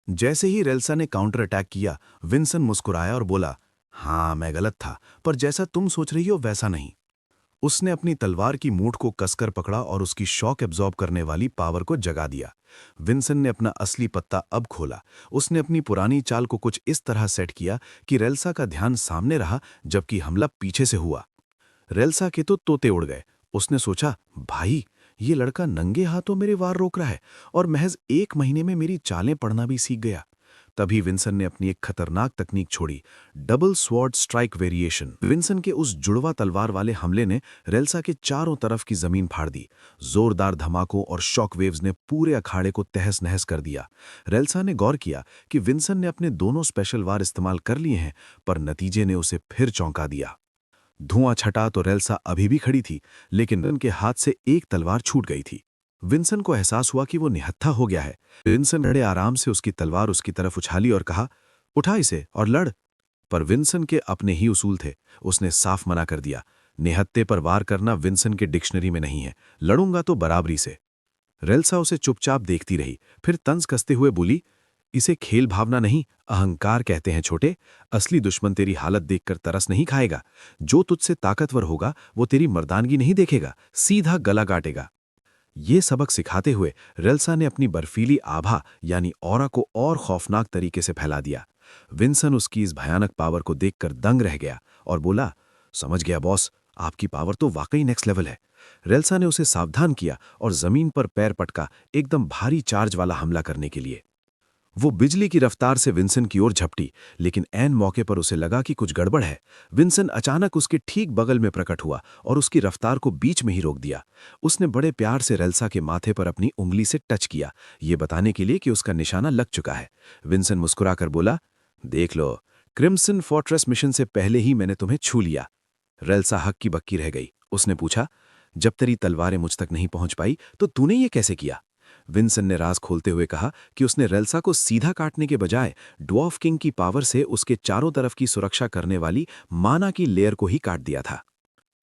जैसे ही रेल्सा ने counter attack किया, विंसन मुस्कुराया और बोला, हाँ मैं गलत था, पर जैसा तुम सोच रही हो वैसा नहीं। उसने अपनी तलवार की मूठ को कसकर पकड़ा और उसकी शॉक एब्जॉर्ब करने वाली पावर को जगा दिया। विंसन ने अपना असली पत्ता अब खोला। उसने अपनी पुरानी चाल को कुछ इस तरह सेट किया कि रेल्सा का ध्यान सामने रहा जबकि हमला पीछे से हुआ। रेल्सा के तो तोते उड़ गए। उसने सोचा, भाई ये लड़का नंगे हाथों मेरे वार रोक रहा है और महज 1 महीने में मेरी चालें पढ़ना भी सीख गया। तभी विंसन ने अपनी एक खतरनाक तकनीक छोड़ी, double sword strike variation. Vinson के उस जुड़वा तलवार वाले हमले ने रेल्सा के चारों तरफ की जमीन फाड़ दी। जोरदार धमाकों और शॉक वेव्स ने पूरे अखाड़े को तहस नहस कर दिया। रेल्सा ने गौर किया कि विंसन ने अपने दोनों स्पेशल वार इस्तेमाल कर लिए हैं, पर नतीजे ने उसे फिर चौंका दिया। धुआं छटा तो रेल्सा अभी भी खड़ी थी, लेकिन उनके हाथ से एक तलवार छूट गई थी। विंसन को एहसास हुआ कि वो निहत्था हो गया है। विंसन बड़े आराम से उसकी तलवार उसकी तरफ उछाली और कहा, उठा इसे और लड़। पर विंसन के अपने ही उसूल थे। उसने साफ मना कर दिया, निहत्थे पर वार करना विंसन के डिक्शनरी में नहीं है, लड़ूंगा तो बराबरी से। रेल्सा उसे चुपचाप देखती रही, फिर तंज कसते हुए बोली, इसे खेल भावना नहीं, अहंकार कहते हैं छोटे। असली दुश्मन तेरी हालत देखकर तरस नहीं खाएगा। जो तुझसे ताकतवर होगा वो तेरी मर्दानगी नहीं देखेगा, सीधा गला काटेगा। ये सबक सिखाते हुए रेल्सा ने अपनी बर्फीली आभा यानी ऑरा को और खौफनाक तरीके से फैला दिया। विंसन उसकी इस भयानक पावर को देखकर दंग रह गया और बोला, समझ गया बॉस, आपकी पावर तो वाकई नेक्स्ट लेवल है। रेल्सा ने उसे सावधान किया और जमीन पर पैर पटका, एकदम भारी चार्ज वाला हमला करने के लिए। वो बिजली की रफ्तार से विंसन की ओर झपटी, लेकिन ऐन मौके पर उसे लगा कि कुछ गड़बड़ है। विंसन अचानक उसके ठीक बगल में प्रकट हुआ और उसकी रफ्तार को बीच में ही रोक दिया। उसने बड़े प्यार से रेल्सा के माथे पर अपनी उंगली से टच किया, ये बताने के लिए कि उसका निशाना लग चुका है। विंसन मुस्कुराकर बोला, देख लो, क्रिम्सन फोर्ट्रेस मिशन से पहले ही मैंने तुम्हें छू लिया। रेल्सा हक्की बक्की रह गई। उसने पूछा, जब तेरी तलवारें मुझ तक नहीं पहुंच पाई तो तूने ये कैसे किया? विंसन ने राज खोलते हुए कहा कि उसने रेल्सा को सीधा काटने के बजाय ड्वार्फ किंग की पावर से उसके चारों तरफ की सुरक्षा करने वाली माना की लेयर को ही काट दिया था।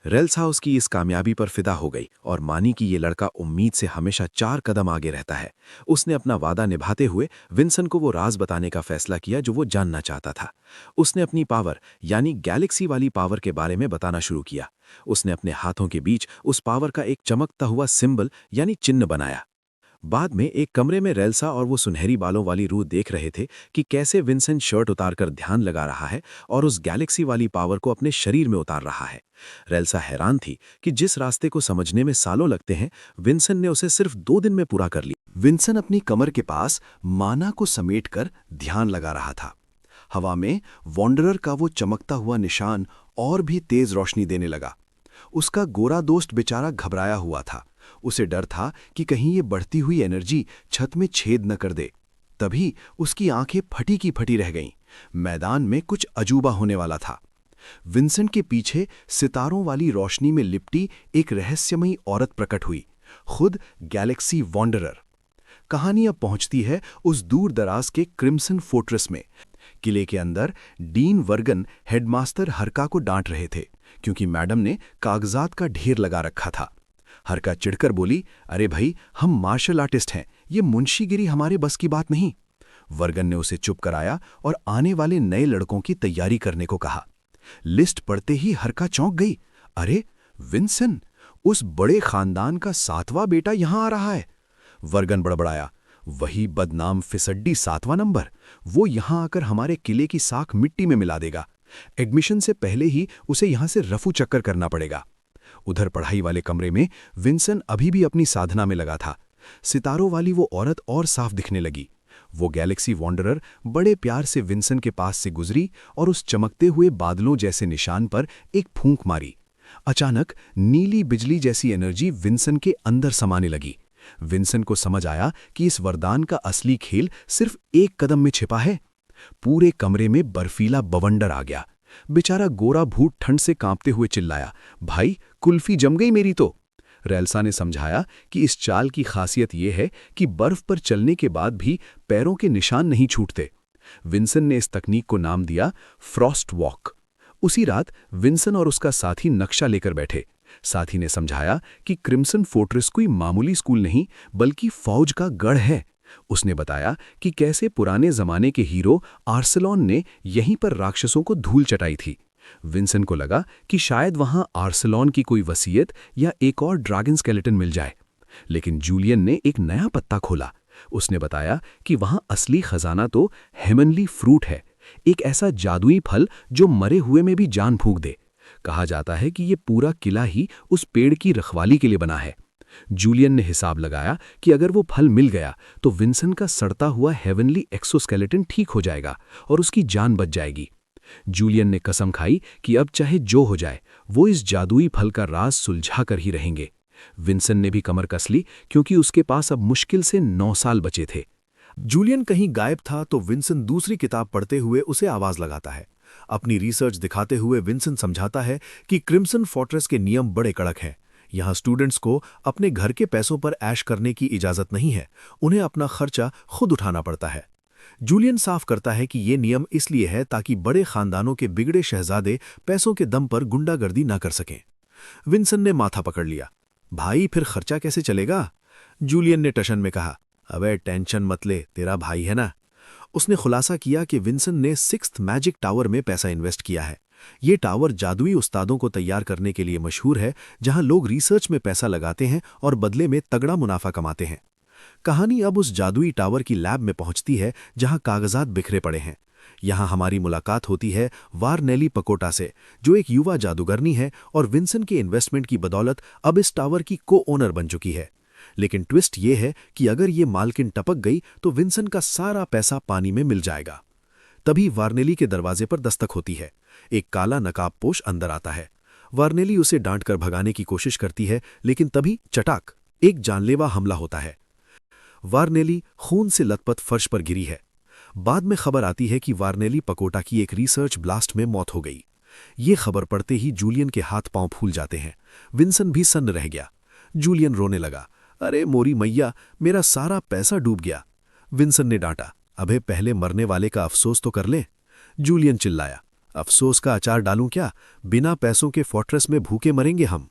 रेल्सा उसकी इस कामयाबी पर फिदा हो गई और मानी कि ये लड़का उम्मीद से हमेशा 4 कदम आगे रहता है। उसने अपना वादा निभाते हुए विंसन को वो राज बताने का फैसला किया जो वो जानना चाहता था। उसने अपनी पावर यानी गैलेक्सी वाली पावर के बारे में बताना शुरू किया। उसने अपने हाथों के बीच उस पावर का एक चमकता हुआ सिंबल यानी चिन्ह बनाया। बाद में एक कमरे में रेल्सा और वो सुनहरी बालों वाली रूह देख रहे थे कि कैसे विंसेंट शर्ट उतारकर ध्यान लगा रहा है और उस गैलेक्सी वाली पावर को अपने शरीर में उतार रहा है। रेल्सा हैरान थी कि जिस रास्ते को समझने में सालों लगते हैं, विंसेंट ने उसे सिर्फ 2 दिन में पूरा कर लिया। विंसेंट अपनी कमर के पास माना को समेटकर ध्यान लगा रहा था। हवा में वॉन्डरर का वो चमकता हुआ निशान और भी तेज रोशनी देने लगा। उसका गोरा दोस्त बेचारा घबराया हुआ था। उसे डर था कि कहीं ये बढ़ती हुई एनर्जी छत में छेद न कर दे। तभी उसकी आंखें फटी की फटी रह गईं। मैदान में कुछ अजूबा होने वाला था। विंसेंट के पीछे सितारों वाली रोशनी में लिपटी एक रहस्यमयी औरत प्रकट हुई, खुद गैलेक्सी वॉन्डरर। कहानी अब पहुंचती है उस दूर दराज के क्रिम्सन फोर्ट्रेस में। किले के अंदर डीन वर्गन हेडमास्टर हरका को डांट रहे थे क्योंकि मैडम ने कागजात का ढेर लगा रखा था। हरका चिढ़कर बोली, अरे भाई, हम मार्शल आर्टिस्ट हैं, ये मुंशीगिरी हमारे बस की बात नहीं। वर्गन ने उसे चुप कराया और आने वाले नए लड़कों की तैयारी करने को कहा। लिस्ट पढ़ते ही हरका चौंक गई। अरे विंसन, उस बड़े खानदान का 7वां बेटा यहां आ रहा है। वर्गन बड़बड़ाया, वही बदनाम फिसड्डी 7वां नंबर, वो यहां आकर हमारे किले की साख मिट्टी में मिला देगा। एडमिशन से पहले ही उसे यहां से रफू चक्कर करना पड़ेगा। उधर पढ़ाई वाले कमरे में विंसन अभी भी अपनी साधना में लगा था। सितारों वाली वो औरत और साफ दिखने लगी। वो गैलेक्सी वॉन्डरर बड़े प्यार से विंसन के पास से गुजरी और उस चमकते हुए बादलों जैसे निशान पर एक फूंक मारी। अचानक नीली बिजली जैसी एनर्जी विंसन के अंदर समाने लगी। विंसन को समझ आया कि इस वरदान का असली खेल सिर्फ 1 कदम में छिपा है। पूरे कमरे में बर्फीला बवंडर आ गया। बेचारा गोरा भूत ठंड से कांपते हुए चिल्लाया, भाई कुल्फी जम गई मेरी तो। रेल्सा ने समझाया कि इस चाल की खासियत यह है कि बर्फ पर चलने के बाद भी पैरों के निशान नहीं छूटते। विंसन ने इस तकनीक को नाम दिया फ्रॉस्ट वॉक। उसी रात विंसन और उसका साथी नक्शा लेकर बैठे। साथी ने समझाया कि क्रिम्सन फोर्ट्रेस कोई मामूली स्कूल नहीं बल्कि फौज का गढ़ है। उसने बताया कि कैसे पुराने जमाने के हीरो आर्सेलॉन ने यहीं पर राक्षसों को धूल चटाई थी। विंसन को लगा कि शायद वहां आर्सेलॉन की कोई वसीयत या एक और ड्रैगन स्केलेटन मिल जाए, लेकिन जूलियन ने एक नया पत्ता खोला। उसने बताया कि वहां असली खजाना तो हेमनली फ्रूट है, एक ऐसा जादुई फल जो मरे हुए में भी जान फूंक दे। कहा जाता है कि ये पूरा किला ही उस पेड़ की रखवाली के लिए बना है। जूलियन ने हिसाब लगाया कि अगर वो फल मिल गया तो विंसन का सड़ता हुआ हेवनली एक्सोस्केलेटन ठीक हो जाएगा और उसकी जान बच जाएगी। जूलियन ने कसम खाई कि अब चाहे जो हो जाए वो इस जादुई फल का राज सुलझा कर ही रहेंगे। विंसन ने भी कमर कस ली, क्योंकि उसके पास अब मुश्किल से 9 साल बचे थे। जूलियन कहीं गायब था तो विंसन दूसरी किताब पढ़ते हुए उसे आवाज लगाता है। अपनी रिसर्च दिखाते हुए विंसन समझाता है कि क्रिम्सन फोर्ट्रेस के नियम बड़े कड़क हैं। यहाँ स्टूडेंट्स को अपने घर के पैसों पर ऐश करने की इजाजत नहीं है, उन्हें अपना खर्चा खुद उठाना पड़ता है। जूलियन साफ करता है कि ये नियम इसलिए है ताकि बड़े खानदानों के बिगड़े शहजादे पैसों के दम पर गुंडागर्दी ना कर सकें। विंसन ने माथा पकड़ लिया। भाई, फिर खर्चा कैसे चलेगा? जूलियन ने टशन में कहा, अबे टेंशन मत ले, तेरा भाई है ना। उसने खुलासा किया कि विंसन ने 6th मैजिक टावर में पैसा इन्वेस्ट किया है। ये टावर जादुई उस्तादों को तैयार करने के लिए मशहूर है, जहां लोग रिसर्च में पैसा लगाते हैं और बदले में तगड़ा मुनाफा कमाते हैं। कहानी अब उस जादुई टावर की लैब में पहुंचती है जहां कागजात बिखरे पड़े हैं। यहां हमारी मुलाकात होती है वारनेली पकोटा से, जो एक युवा जादूगरनी है और विंसन के इन्वेस्टमेंट की बदौलत अब इस टावर की को-ओनर बन चुकी है। लेकिन ट्विस्ट ये है कि अगर ये मालकिन टपक गई तो विंसन का सारा पैसा पानी में मिल जाएगा। तभी वारनेली के दरवाजे पर दस्तक होती है। एक काला नकाबपोश अंदर आता है। वारनेली उसे डांटकर भगाने की कोशिश करती है, लेकिन तभी चटाक, एक जानलेवा हमला होता है। वारनेली खून से लथपथ फर्श पर गिरी है। बाद में खबर आती है कि वारनेली पकोटा की एक रिसर्च ब्लास्ट में मौत हो गई। ये खबर पढ़ते ही जूलियन के हाथ पांव फूल जाते हैं। विंसन भी सन्न रह गया। जूलियन रोने लगा, अरे मोरी मैया, मेरा सारा पैसा डूब गया। विंसन ने डांटा, अबे पहले मरने वाले का अफसोस तो कर ले। जूलियन चिल्लाया, अफसोस का अचार डालूं क्या? बिना पैसों के फोर्ट्रेस में भूखे मरेंगे हम।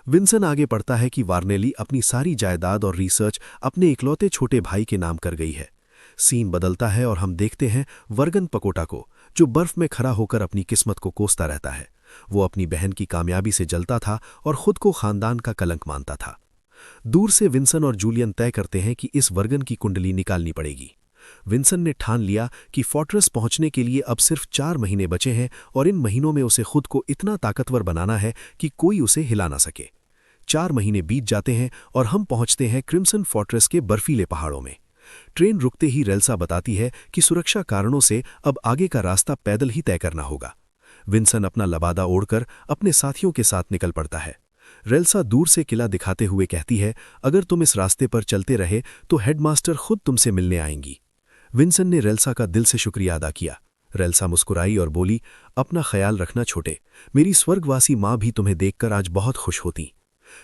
विंसन आगे पढ़ता है कि वारनेली अपनी सारी जायदाद और रिसर्च अपने इकलौते छोटे भाई के नाम कर गई है। सीन बदलता है और हम देखते हैं वर्गन पकोटा को, जो बर्फ में खड़ा होकर अपनी किस्मत को कोसता रहता है। वो अपनी बहन की कामयाबी से जलता था और खुद को खानदान का कलंक मानता था। दूर से विंसन और जूलियन तय करते हैं कि इस वर्गन की कुंडली निकालनी पड़ेगी। विंसन ने ठान लिया कि फोर्ट्रेस पहुंचने के लिए अब सिर्फ 4 महीने बचे हैं और इन महीनों में उसे खुद को इतना ताकतवर बनाना है कि कोई उसे हिला ना सके। 4 महीने बीत जाते हैं और हम पहुंचते हैं क्रिम्सन फोर्ट्रेस के बर्फीले पहाड़ों में। ट्रेन रुकते ही रेल्सा बताती है कि सुरक्षा कारणों से अब आगे का रास्ता पैदल ही तय करना होगा। विंसन अपना लबादा ओढ़कर अपने साथियों के साथ निकल पड़ता है। रेल्सा दूर से किला दिखाते हुए कहती है, अगर तुम इस रास्ते पर चलते रहे तो हेडमास्टर खुद तुमसे मिलने आएंगी। विंसन ने रेल्सा का दिल से शुक्रिया अदा किया। रेल्सा मुस्कुराई और बोली, अपना ख्याल रखना छोटे, मेरी स्वर्गवासी माँ भी तुम्हें देखकर आज बहुत खुश होती।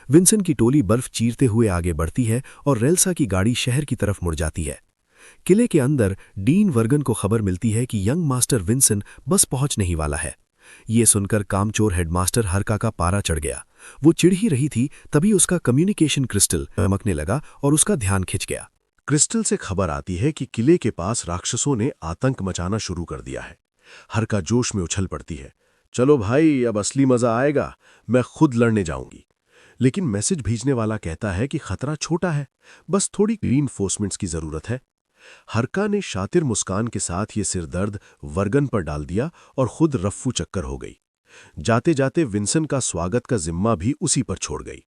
विंसन की टोली बर्फ चीरते हुए आगे बढ़ती है और रेल्सा की गाड़ी शहर की तरफ मुड़ जाती है। किले के अंदर डीन वर्गन को खबर मिलती है कि यंग मास्टर विंसन बस पहुंचने ही वाला है। ये सुनकर कामचोर हेडमास्टर हरका का पारा चढ़ गया। वो चिढ़ ही रही थी, तभी उसका कम्युनिकेशन क्रिस्टल चमकने लगा और उसका ध्यान खिंच गया। क्रिस्टल से खबर आती है कि किले के पास राक्षसों ने आतंक मचाना शुरू कर दिया है। हरका जोश में उछल पड़ती है, चलो भाई, अब असली मजा आएगा, मैं खुद लड़ने जाऊंगी। लेकिन मैसेज भेजने वाला कहता है कि खतरा छोटा है, बस थोड़ी रीइंफोर्समेंट्स की जरूरत है। हरका ने शातिर मुस्कान के साथ ये सिरदर्द वर्गन पर डाल दिया और खुद रफ्फू चक्कर हो गई। जाते जाते विंसन का स्वागत का जिम्मा भी उसी पर छोड़ गई।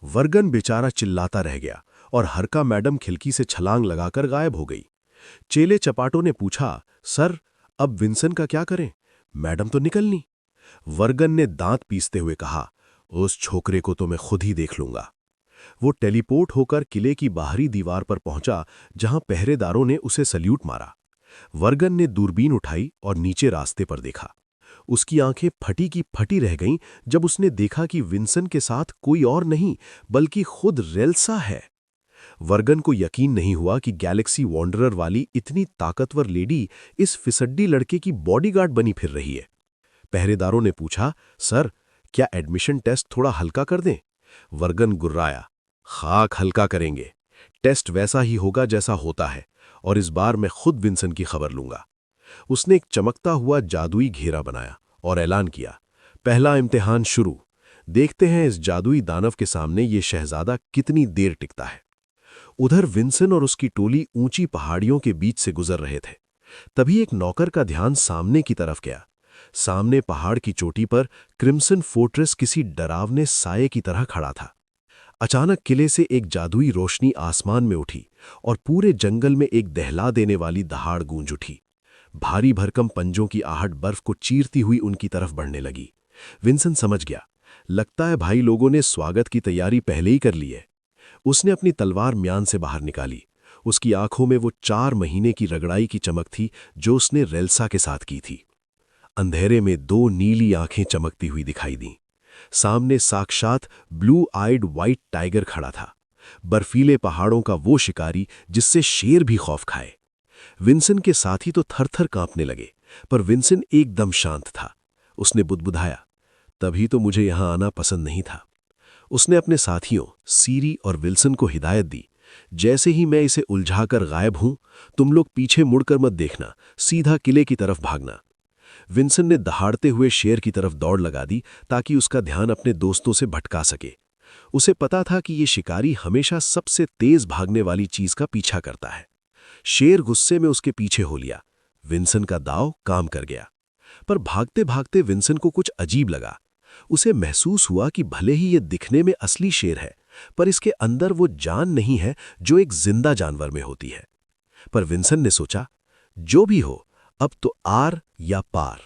वर्गन बेचारा चिल्लाता रह गया और हरका मैडम खिड़की से छलांग लगाकर गायब हो गई। चेले चपाटों ने पूछा, सर अब विंसन का क्या करें? मैडम तो निकलनी। वर्गन ने दांत पीसते हुए कहा, उस छोकरे को तो मैं खुद ही देख लूंगा। वो टेलीपोर्ट होकर किले की बाहरी दीवार पर पहुंचा, जहां पहरेदारों ने उसे सल्यूट मारा। वर्गन ने दूरबीन उठाई और नीचे रास्ते पर देखा। उसकी आंखें फटी की फटी रह गईं जब उसने देखा कि विंसन के साथ कोई और नहीं बल्कि खुद रेल्सा है। वर्गन को यकीन नहीं हुआ कि गैलेक्सी वॉन्डरर वाली इतनी ताकतवर लेडी इस फिसड्डी लड़के की बॉडीगार्ड बनी फिर रही है। पहरेदारों ने पूछा, सर क्या एडमिशन टेस्ट थोड़ा हल्का कर दें? वर्गन गुर्राया, खाक हल्का करेंगे, टेस्ट वैसा ही होगा जैसा होता है, और इस बार मैं खुद विंसन की खबर लूंगा। उसने एक चमकता हुआ जादुई घेरा बनाया और ऐलान किया, पहला इम्तिहान शुरू। देखते हैं इस जादुई दानव के सामने ये शहजादा कितनी देर टिकता है। उधर विंसन और उसकी टोली ऊंची पहाड़ियों के बीच से गुजर रहे थे। तभी एक नौकर का ध्यान सामने की तरफ गया। सामने पहाड़ की चोटी पर क्रिम्सन फोर्ट्रेस किसी डरावने साये की तरह खड़ा था। अचानक किले से एक जादुई रोशनी आसमान में उठी और पूरे जंगल में एक दहला देने वाली दहाड़ गूंज उठी। भारी भरकम पंजों की आहट बर्फ को चीरती हुई उनकी तरफ बढ़ने लगी। विंसन समझ गया, लगता है भाई लोगों ने स्वागत की तैयारी पहले ही कर ली है। उसने अपनी तलवार म्यान से बाहर निकाली। उसकी आंखों में वो 4 महीने की रगड़ाई की चमक थी जो उसने रेल्सा के साथ की थी। अंधेरे में 2 नीली आंखें चमकती हुई दिखाई दीं। सामने साक्षात ब्लू आइड व्हाइट टाइगर खड़ा था, बर्फीले पहाड़ों का वो शिकारी जिससे शेर भी खौफ खाए। विंसन के साथी तो थर-थर कांपने लगे, पर विंसन एकदम शांत था। उसने बुदबुदाया, तभी तो मुझे यहां आना पसंद नहीं था। उसने अपने साथियों सीरी और विल्सन को हिदायत दी, जैसे ही मैं इसे उलझाकर गायब हूं, तुम लोग पीछे मुड़कर मत देखना, सीधा किले की तरफ भागना। विंसन ने दहाड़ते हुए शेर की तरफ दौड़ लगा दी ताकि उसका ध्यान अपने दोस्तों से भटका सके। उसे पता था कि ये शिकारी हमेशा सबसे तेज भागने वाली चीज का पीछा करता है। शेर गुस्से में उसके पीछे हो लिया। विंसन का दांव काम कर गया। पर भागते भागते विंसन को कुछ अजीब लगा। उसे महसूस हुआ कि भले ही ये दिखने में असली शेर है, पर इसके अंदर वो जान नहीं है जो एक जिंदा जानवर में होती है। पर विंसन ने सोचा, जो भी हो, अब तो आर या पार।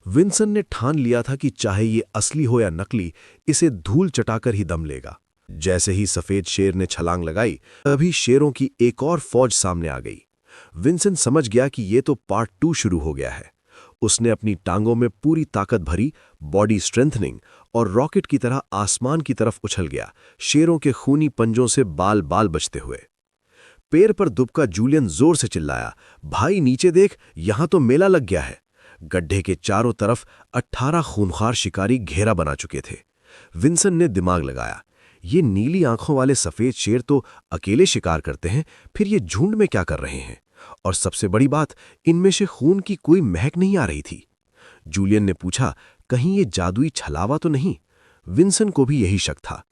विंसन ने ठान लिया था कि चाहे ये असली हो या नकली, इसे धूल चटाकर ही दम लेगा। जैसे ही सफेद शेर ने छलांग लगाई, तभी शेरों की एक और फौज सामने आ गई। विंसन समझ गया कि ये तो पार्ट 2 शुरू हो गया है। उसने अपनी टांगों में पूरी ताकत भरी, बॉडी स्ट्रेंथनिंग, और रॉकेट की तरह आसमान की तरफ उछल गया, शेरों के खूनी पंजों से बाल बाल बचते हुए। पैर पर दुबका जूलियन जोर से चिल्लाया, भाई नीचे देख, यहां तो मेला लग गया है। गड्ढे के चारों तरफ 18 खूंखार शिकारी घेरा बना चुके थे। विंसन ने दिमाग लगाया, ये नीली आंखों वाले सफेद शेर तो अकेले शिकार करते हैं, फिर ये झुंड में क्या कर रहे हैं? और सबसे बड़ी बात, इनमें से खून की कोई महक नहीं आ रही थी। जूलियन ने पूछा, कहीं ये जादुई छलावा तो नहीं? विंसन को भी यही शक था।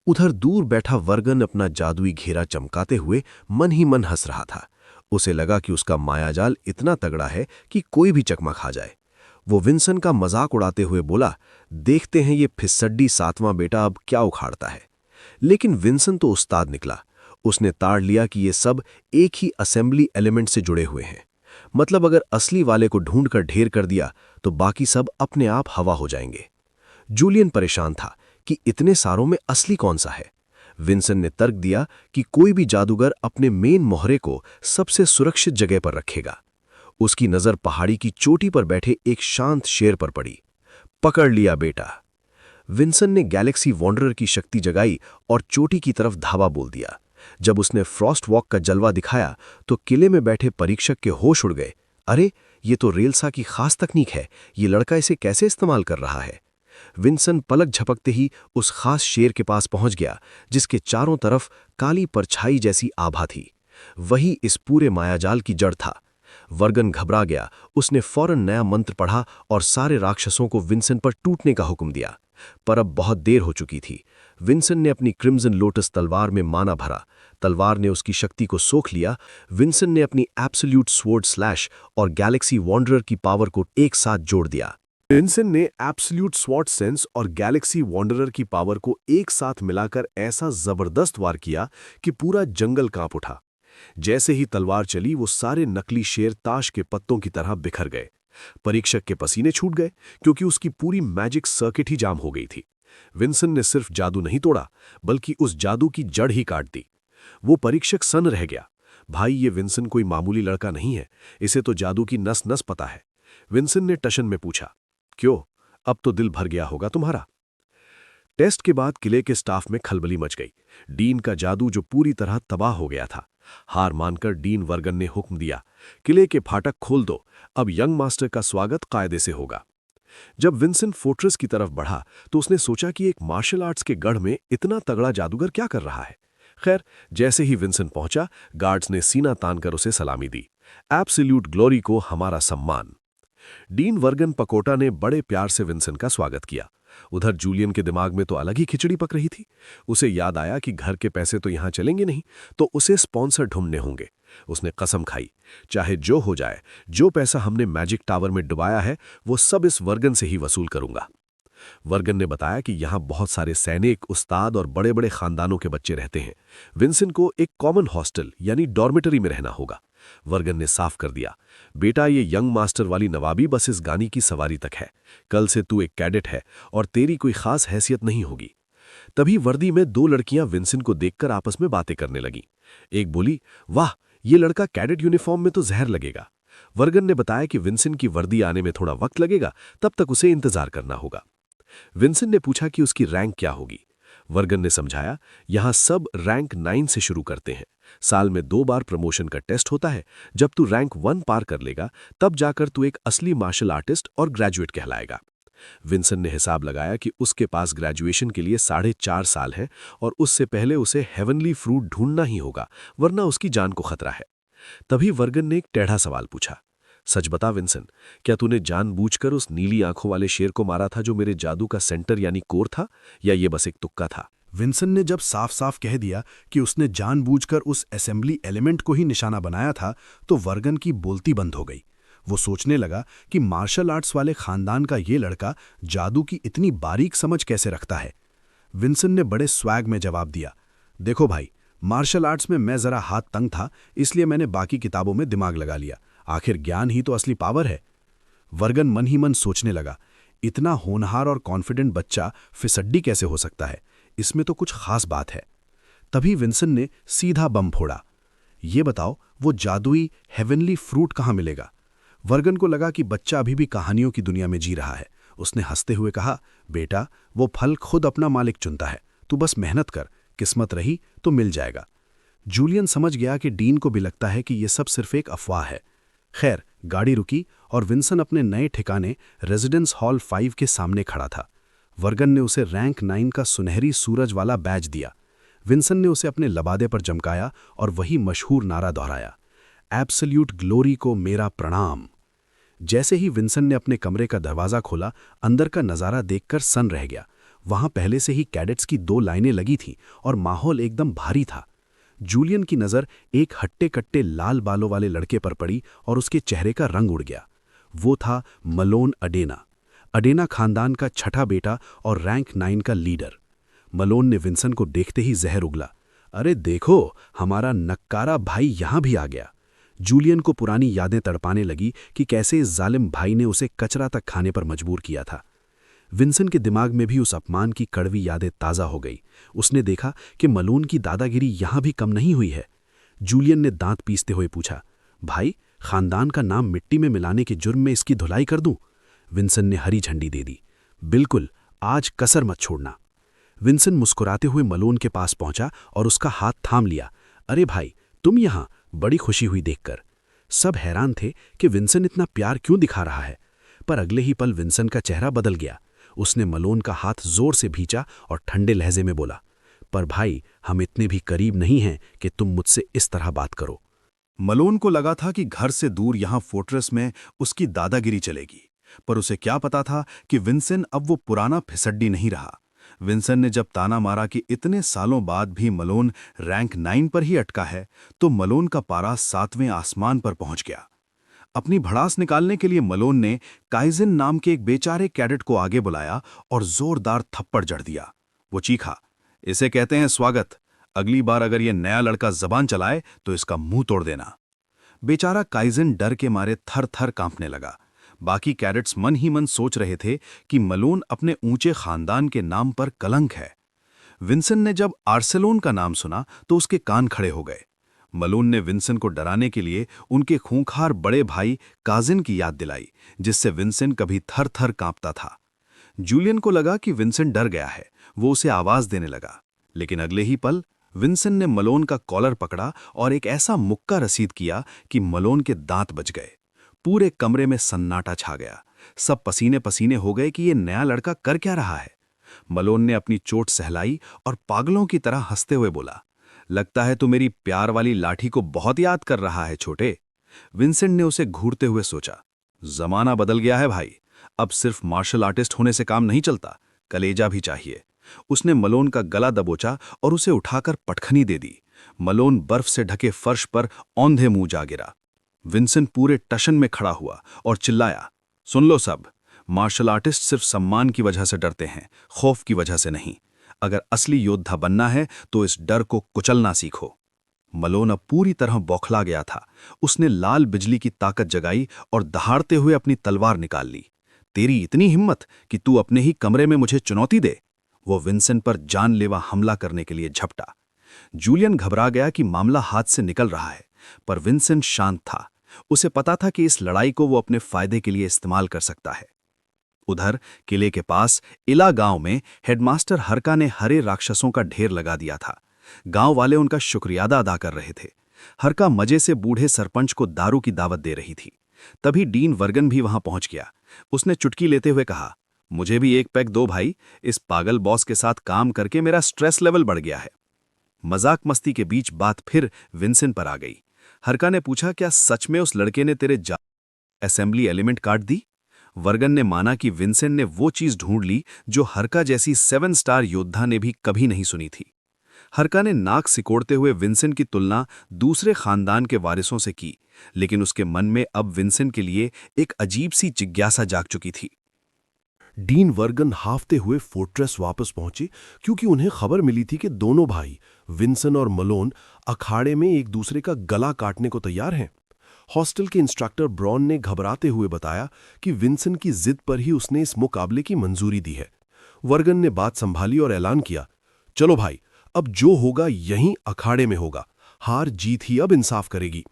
उधर दूर बैठा वर्गन अपना जादुई घेरा चमकाते हुए मन ही मन हंस रहा था। उसे लगा कि उसका मायाजाल इतना तगड़ा है कि कोई भी चकमा खा जाए। वो विंसन का मजाक उड़ाते हुए बोला, देखते हैं ये फिसड्डी 7वां बेटा अब क्या उखाड़ता है। लेकिन विंसन तो उस्ताद निकला। उसने ताड़ लिया कि ये सब एक ही असेंबली एलिमेंट से जुड़े हुए हैं। मतलब अगर असली वाले को ढूंढकर ढेर कर दिया तो बाकी सब अपने आप हवा हो जाएंगे। जूलियन परेशान था कि इतने सारों में असली कौन सा है। विंसन ने तर्क दिया कि कोई भी जादूगर अपने मेन मोहरे को सबसे सुरक्षित जगह पर रखेगा। उसकी नजर पहाड़ी की चोटी पर बैठे एक शांत शेर पर पड़ी। पकड़ लिया बेटा। विंसन ने गैलेक्सी वॉन्डरर की शक्ति जगाई और चोटी की तरफ धावा बोल दिया। जब उसने फ्रॉस्ट वॉक का जलवा दिखाया तो किले में बैठे परीक्षक के होश उड़ गए। अरे, ये तो रेल्सा की खास तकनीक है, ये लड़का इसे कैसे इस्तेमाल कर रहा है? विंसन पलक झपकते ही उस खास शेर के पास पहुंच गया जिसके चारों तरफ काली परछाई जैसी आभा थी। वही इस पूरे मायाजाल की जड़ था। वर्गन घबरा गया। उसने फौरन नया मंत्र पढ़ा और सारे राक्षसों को विंसन पर टूटने का हुक्म दिया। पर अब बहुत देर हो चुकी थी। विंसन ने अपनी क्रिम्सन लोटस तलवार में माना भरा। तलवार ने उसकी शक्ति को सोख लिया। विंसन ने अपनी एब्सोल्यूट स्वॉर्ड स्लैश और गैलेक्सी वॉन्डरर की पावर को एक साथ जोड़ दिया। विंसन ने एब्सोल्यूट स्वॉर्ड सेंस और गैलेक्सी वॉन्डरर की पावर को एक साथ मिलाकर ऐसा जबरदस्त वार किया कि पूरा जंगल कांप उठा। जैसे ही तलवार चली, वो सारे नकली शेर ताश के पत्तों की तरह बिखर गए। परीक्षक के पसीने छूट गए क्योंकि उसकी पूरी मैजिक सर्किट ही जाम हो गई थी। विंसन ने सिर्फ जादू नहीं तोड़ा, बल्कि उस जादू की जड़ ही काट दी। वो परीक्षक सन्न रह गया। भाई, ये विंसन कोई मामूली लड़का नहीं है, इसे तो जादू की नस नस पता है। विंसन ने टशन में पूछा, क्यों, अब तो दिल भर गया होगा तुम्हारा? टेस्ट के बाद किले के स्टाफ में खलबली मच गई। डीन का जादू जो पूरी तरह तबाह हो गया था। हार मानकर डीन वर्गन ने हुक्म दिया, किले के फाटक खोल दो, अब यंग मास्टर का स्वागत कायदे से होगा। जब विंसन फोर्ट्रेस की तरफ बढ़ा तो उसने सोचा कि एक मार्शल आर्ट्स के गढ़ में इतना तगड़ा जादूगर क्या कर रहा है। खैर, जैसे ही विंसन पहुंचा, गार्ड्स ने सीना तानकर उसे सलामी दी। एब्सोल्यूट ग्लोरी को हमारा सम्मान। डीन वर्गन पकोटा ने बड़े प्यार से विंसन का स्वागत किया। उधर जूलियन के दिमाग में तो अलग ही खिचड़ी पक रही थी। उसे याद आया कि घर के पैसे तो यहां चलेंगे नहीं, तो उसे स्पॉन्सर ढूंढने होंगे। उसने कसम खाई, चाहे जो हो जाए, जो पैसा हमने मैजिक टावर में डुबाया है वो सब इस वर्गन से ही वसूल करूंगा। वर्गन ने बताया कि यहाँ बहुत सारे सैनिक, उस्ताद और बड़े बड़े खानदानों के बच्चे रहते हैं। विंसन को एक कॉमन हॉस्टल यानी डॉर्मेटरी में रहना होगा। वर्गन ने साफ कर दिया, बेटा ये यंग मास्टर वाली नवाबी बस इस गानी की सवारी तक है। कल से तू एक कैडेट है और तेरी कोई खास हैसियत नहीं होगी। तभी वर्दी में दो लड़कियां विंसन को देखकर आपस में बातें करने लगीं। एक बोली, वाह, ये लड़का कैडेट यूनिफॉर्म में तो जहर लगेगा। वर्गन ने बताया कि विंसन की वर्दी आने में थोड़ा वक्त लगेगा, तब तक उसे इंतजार करना होगा। विंसन ने पूछा कि उसकी रैंक क्या होगी। वर्गन ने समझाया, यहां सब रैंक 9 से शुरू करते हैं। साल में 2 बार प्रमोशन का टेस्ट होता है। जब तू रैंक 1 पार कर लेगा, तब जाकर तू एक असली मार्शल आर्टिस्ट और ग्रेजुएट कहलाएगा। विंसन ने हिसाब लगाया कि उसके पास ग्रेजुएशन के लिए 4.5 साल है और उससे पहले उसे हेवनली फ्रूट ढूंढना ही होगा, वरना उसकी जान को खतरा है। तभी वर्गन ने एक टेढ़ा सवाल पूछा, सच बता विंसन, क्या तूने जानबूझकर उस नीली आंखों वाले शेर को मारा था जो मेरे जादू का सेंटर यानी कोर था, या ये बस एक तुक्का था? विंसन ने जब साफ साफ कह दिया कि उसने जानबूझकर उस असेंबली एलिमेंट को ही निशाना बनाया था, तो वर्गन की बोलती बंद हो गई। वो सोचने लगा कि मार्शल आर्ट्स वाले खानदान का ये लड़का जादू की इतनी बारीक समझ कैसे रखता है। विंसन ने बड़े स्वैग में जवाब दिया, देखो भाई, मार्शल आर्ट्स में मैं जरा हाथ तंग था, इसलिए मैंने बाकी किताबों में दिमाग लगा लिया। आखिर ज्ञान ही तो असली पावर है। वर्गन मन ही मन सोचने लगा, इतना होनहार और कॉन्फिडेंट बच्चा फिसड्डी कैसे हो सकता है? इसमें तो कुछ खास बात है। तभी विंसन ने सीधा बम फोड़ा, ये बताओ वो जादुई हेवनली फ्रूट कहाँ मिलेगा? वर्गन को लगा कि बच्चा अभी भी कहानियों की दुनिया में जी रहा है। उसने हंसते हुए कहा, बेटा, वो फल खुद अपना मालिक चुनता है, तू बस मेहनत कर, किस्मत रही तो मिल जाएगा। जूलियन समझ गया कि डीन को भी लगता है कि यह सब सिर्फ एक अफवाह है। खैर, गाड़ी रुकी और विंसन अपने नए ठिकाने रेजिडेंस हॉल 5 के सामने खड़ा था। वर्गन ने उसे रैंक 9 का सुनहरी सूरज वाला बैज दिया। विंसन ने उसे अपने लबादे पर जमकाया और वही मशहूर नारा दोहराया, एब्सोल्यूट ग्लोरी को मेरा प्रणाम। जैसे ही विंसन ने अपने कमरे का दरवाजा खोला, अंदर का नज़ारा देखकर सन रह गया। वहां पहले से ही कैडेट्स की 2 लाइनें लगी थीं और माहौल एकदम भारी था। जूलियन की नज़र एक हट्टे-कट्टे लाल बालों वाले लड़के पर पड़ी और उसके चेहरे का रंग उड़ गया। वो था मलोन अडेना। अडेना खानदान का छठा बेटा और रैंक 9 का लीडर। मलोन ने विंसन को देखते ही जहर उगला, अरे देखो, हमारा नक्कारा भाई यहां भी आ गया। जूलियन को पुरानी यादें तड़पाने लगी कि कैसे इस जालिम भाई ने उसे कचरा तक खाने पर मजबूर किया था। विंसन के दिमाग में भी उस अपमान की कड़वी यादें ताज़ा हो गई। उसने देखा कि मलोन की दादागिरी यहां भी कम नहीं हुई है। जूलियन ने दांत पीसते हुए पूछा, भाई, खानदान का नाम मिट्टी में मिलाने के जुर्म में इसकी धुलाई कर दूं? विंसन ने हरी झंडी दे दी, बिल्कुल, आज कसर मत छोड़ना। विंसन मुस्कुराते हुए मलोन के पास पहुंचा और उसका हाथ थाम लिया। अरे भाई, तुम यहां? बड़ी खुशी हुई देखकर। सब हैरान थे कि विंसन इतना प्यार क्यों दिखा रहा है, पर अगले ही पल विंसन का चेहरा बदल गया। उसने मलोन का हाथ जोर से भींचा और ठंडे लहजे में बोला, पर भाई, हम इतने भी करीब नहीं हैं कि तुम मुझसे इस तरह बात करो। मलोन को लगा था कि घर से दूर यहां फोर्ट्रेस में उसकी दादागिरी चलेगी, पर उसे क्या पता था कि विंसन अब वो पुराना फिसड्डी नहीं रहा। विंसन ने जब ताना मारा कि इतने सालों बाद भी मलोन रैंक 9 पर ही अटका है, तो मलोन का पारा 7वें आसमान पर पहुंच गया। अपनी भड़ास निकालने के लिए मलोन ने काइजन नाम के एक बेचारे कैडेट को आगे बुलाया और जोरदार थप्पड़ जड़ दिया। वो चीखा, इसे कहते हैं स्वागत। अगली बार अगर ये नया लड़का जबान चलाए तो इसका मुंह तोड़ देना। बेचारा काइजन डर के मारे थर थर कांपने लगा। बाकी कैडेट्स मन ही मन सोच रहे थे कि मलोन अपने ऊंचे खानदान के नाम पर कलंक है। विंसन ने जब आर्सेलोन का नाम सुना तो उसके कान खड़े हो गए। मलोन ने विंसन को डराने के लिए उनके खूंखार बड़े भाई काजिन की याद दिलाई, जिससे विंसन कभी थर थर कांपता था। जूलियन को लगा कि विंसन डर गया है। वो उसे आवाज देने लगा, लेकिन अगले ही पल विंसन ने मलोन का कॉलर पकड़ा और एक ऐसा मुक्का रसीद किया कि मलोन के दांत बच गए। पूरे कमरे में सन्नाटा छा गया। सब पसीने पसीने हो गए कि ये नया लड़का कर क्या रहा है। मलोन ने अपनी चोट सहलाई और पागलों की तरह हंसते हुए बोला, लगता है तू मेरी प्यार वाली लाठी को बहुत याद कर रहा है छोटे। विंसेंट ने उसे घूरते हुए सोचा। जमाना बदल गया है भाई, अब सिर्फ मार्शल आर्टिस्ट होने से काम नहीं चलता, कलेजा भी चाहिए। उसने मलोन का गला दबोचा और उसे उठाकर पटखनी दे दी। मलोन बर्फ से ढके फर्श पर औंधे मुंह जा गिरा। विंसेंट पूरे टशन में खड़ा हुआ और चिल्लाया, सुन लो सब, मार्शल आर्टिस्ट सिर्फ सम्मान की वजह से डरते हैं, खौफ की वजह से नहीं। अगर असली योद्धा बनना है तो इस डर को कुचलना सीखो। मलोन अब पूरी तरह बौखला गया था। उसने लाल बिजली की ताकत जगाई और दहाड़ते हुए अपनी तलवार निकाल ली। तेरी इतनी हिम्मत कि तू अपने ही कमरे में मुझे चुनौती दे? वो विंसेंट पर जानलेवा हमला करने के लिए झपटा। जूलियन घबरा गया कि मामला हाथ से निकल रहा है, पर विंसेंट शांत था। उसे पता था कि इस लड़ाई को वो अपने फायदे के लिए इस्तेमाल कर सकता है। उधर किले के पास इला गांव में हेडमास्टर हरका ने हरे राक्षसों का ढेर लगा दिया था। गांव वाले उनका शुक्रियादा अदा कर रहे थे। हरका मजे से बूढ़े सरपंच को दारू की दावत दे रही थी। तभी डीन वर्गन भी वहां पहुंच गया। उसने चुटकी लेते हुए कहा, मुझे भी एक पैक दो भाई, इस पागल बॉस के साथ काम करके मेरा स्ट्रेस लेवल बढ़ गया है। मजाक मस्ती के बीच बात फिर विंसेंट पर आ गई। हरका ने पूछा, क्या सच में उस लड़के ने तेरे असेंबली एलिमेंट काट दी? वर्गन ने माना कि विंसेंट ने वो चीज ढूंढ ली जो हरका जैसी 7 स्टार योद्धा ने भी कभी नहीं सुनी थी। हरका ने नाक सिकोड़ते हुए विंसेंट की तुलना दूसरे खानदान के वारिसों से की, लेकिन उसके मन में अब विंसेंट के लिए एक अजीब सी जिज्ञासा जाग चुकी थी। डीन वर्गन हाफते हुए फोर्ट्रेस वापस पहुंचे क्योंकि उन्हें खबर मिली थी कि दोनों भाई विंसेंट और मलोन अखाड़े में एक दूसरे का गला काटने को तैयार हैं। हॉस्टल के इंस्ट्रक्टर ब्रॉन ने घबराते हुए बताया कि विंसेंट की जिद पर ही उसने इस मुकाबले की मंजूरी दी है। वर्गन ने बात संभाली और ऐलान किया, चलो भाई, अब जो होगा यहीं अखाड़े में होगा, हार जीत ही अब इंसाफ करेगी।